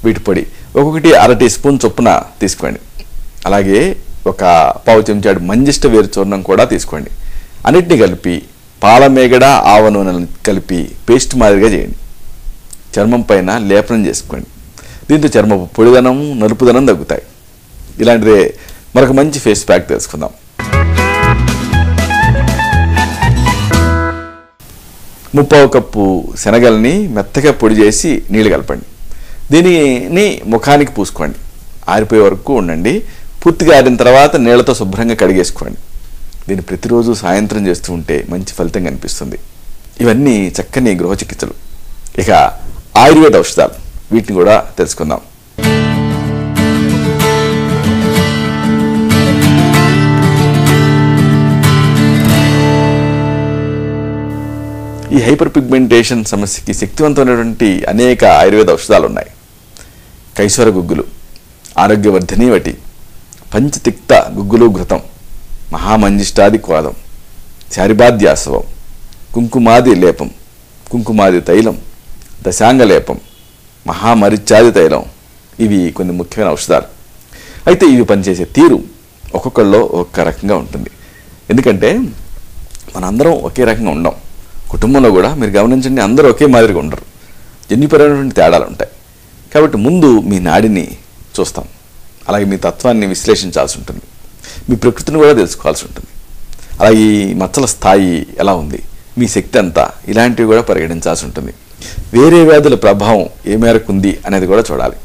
వీటి పొడి ఒక్కొక్కటి అర టీ స్పూన్ చొప్పున తీసుకోండి. అలాగే ఒక పావు చెంచాడు మంజిష్ట వేరు చూర్ణం కూడా తీసుకోండి. అన్నిటినీ కలిపి పాలమేగడ ఆవ నూనెలను కలిపి పేస్ట్ మాదిరిగా చేయండి. చర్మం పైన లేపనం చేసుకోండి. దీంతో చర్మపు పొడిదనం, నలుపుదనం తగ్గుతాయి. ఇలాంటిదే మరొక మంచి ఫేస్ ప్యాక్ తెలుసుకుందాం. ముప్పావు కప్పు శనగల్ని మెత్తగా పొడి చేసి నీళ్ళు కలపండి. దీనిని ముఖానికి పూసుకోండి. ఆరిపోయే వరకు ఉండండి. పూర్తిగా ఆరిన తర్వాత నీళ్లతో శుభ్రంగా కడిగేసుకోండి. దీన్ని ప్రతిరోజు సాయంత్రం చేస్తూ ఉంటే మంచి ఫలితం కనిపిస్తుంది. ఇవన్నీ చక్కని గృహ చికిత్సలు. ఇక ఆయుర్వేద ఔషధాలు, వీటిని కూడా తెలుసుకుందాం. ఈ హైపర్ పిగ్మెంటేషన్ సమస్యకి శక్తివంతమైనటువంటి అనేక ఆయుర్వేద ఔషధాలు ఉన్నాయి. కైసర గుగ్గులు, ఆరోగ్యవర్ధిని వటి, పంచతిక్త గుగ్గులు ఘృతం, మహామంజిష్టాది క్వాదం, చారిబాద్యాసవం, కుంకుమాది లేపం, కుంకుమాది తైలం, దశాంగ లేపం, మహామరిచాది తైలం, ఇవి కొన్ని ముఖ్యమైన ఔషధాలు. అయితే ఇవి పనిచేసే తీరు ఒక్కొక్కళ్ళలో ఒక్క రకంగా ఉంటుంది. ఎందుకంటే మనందరం ఒకే రకంగా ఉండం. కుటుంబంలో కూడా మీరు గమనించండి, అందరూ ఒకే మాదిరిగా ఉండరు. జన్యుపరమైనటువంటి తేడాలు ఉంటాయి. కాబట్టి ముందు మీ నాడిని చూస్తాం. అలాగే మీ తత్వాన్ని విశ్లేషించాల్సి ఉంటుంది. మీ ప్రకృతిని కూడా తెలుసుకోవాల్సి ఉంటుంది. అలాగే ఈ మచ్చల స్థాయి ఎలా ఉంది, మీ శక్తి అంతా, ఇలాంటివి కూడా పరిగణించాల్సి ఉంటుంది. వేరే వ్యాధుల ప్రభావం ఏ మేరకు ఉంది అనేది కూడా చూడాలి.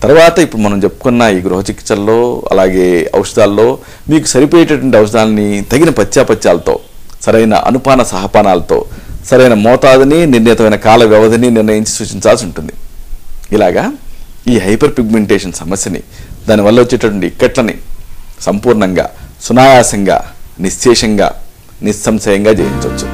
తర్వాత ఇప్పుడు మనం చెప్పుకున్న ఈ గృహ చికిత్సల్లో అలాగే ఔషధాల్లో మీకు సరిపోయేటటువంటి ఔషధాలని తగిన పత్యాపత్యాలతో, సరైన అనుపాన సహపానాలతో, సరైన మోతాదుని, నిర్ణీతమైన కాల వ్యవధిని నిర్ణయించి సూచించాల్సి ఉంటుంది. ఇలాగా ఈ హైపర్ పిగ్మెంటేషన్ సమస్యని, దానివల్ల వచ్చేటటువంటి ఇక్కట్లని సంపూర్ణంగా, సునాయాసంగా, నిశ్శేషంగా, నిస్సంశయంగా జయించవచ్చు.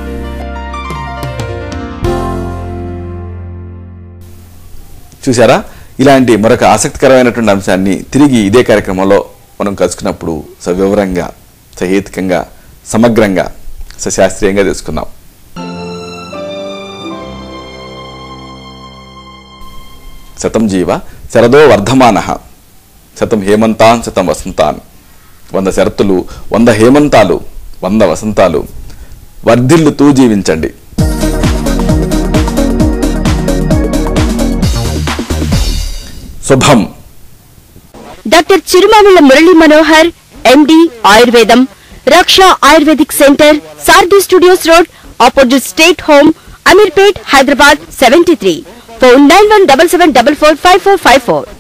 చూసారా? ఇలాంటి మరొక ఆసక్తికరమైనటువంటి అంశాన్ని తిరిగి ఇదే కార్యక్రమంలో మనం కలుసుకున్నప్పుడు సవివరంగా, సహేతుకంగా, సమగ్రంగా, సశాస్త్రీయంగా తెలుసుకుందాం. శతం జీవ శరదో వర్ధమానః, శతం హేమంతాన్ శతం వసంతాన్. 100 శరత్తులు, 100 హేమంతాలు, 100 వసంతాలు, వర్ధిల్లుతూ జీవించండి. శుభం. డాక్టర్ చిరుమామిళ్ళ మురళీ మనోహర్, ఎండి, ఆయుర్వేదం, Raksha ayurvedic centre, Sarathi studios road, opposite state home, Ameerpet, Hyderabad 73. Phone 9177445454.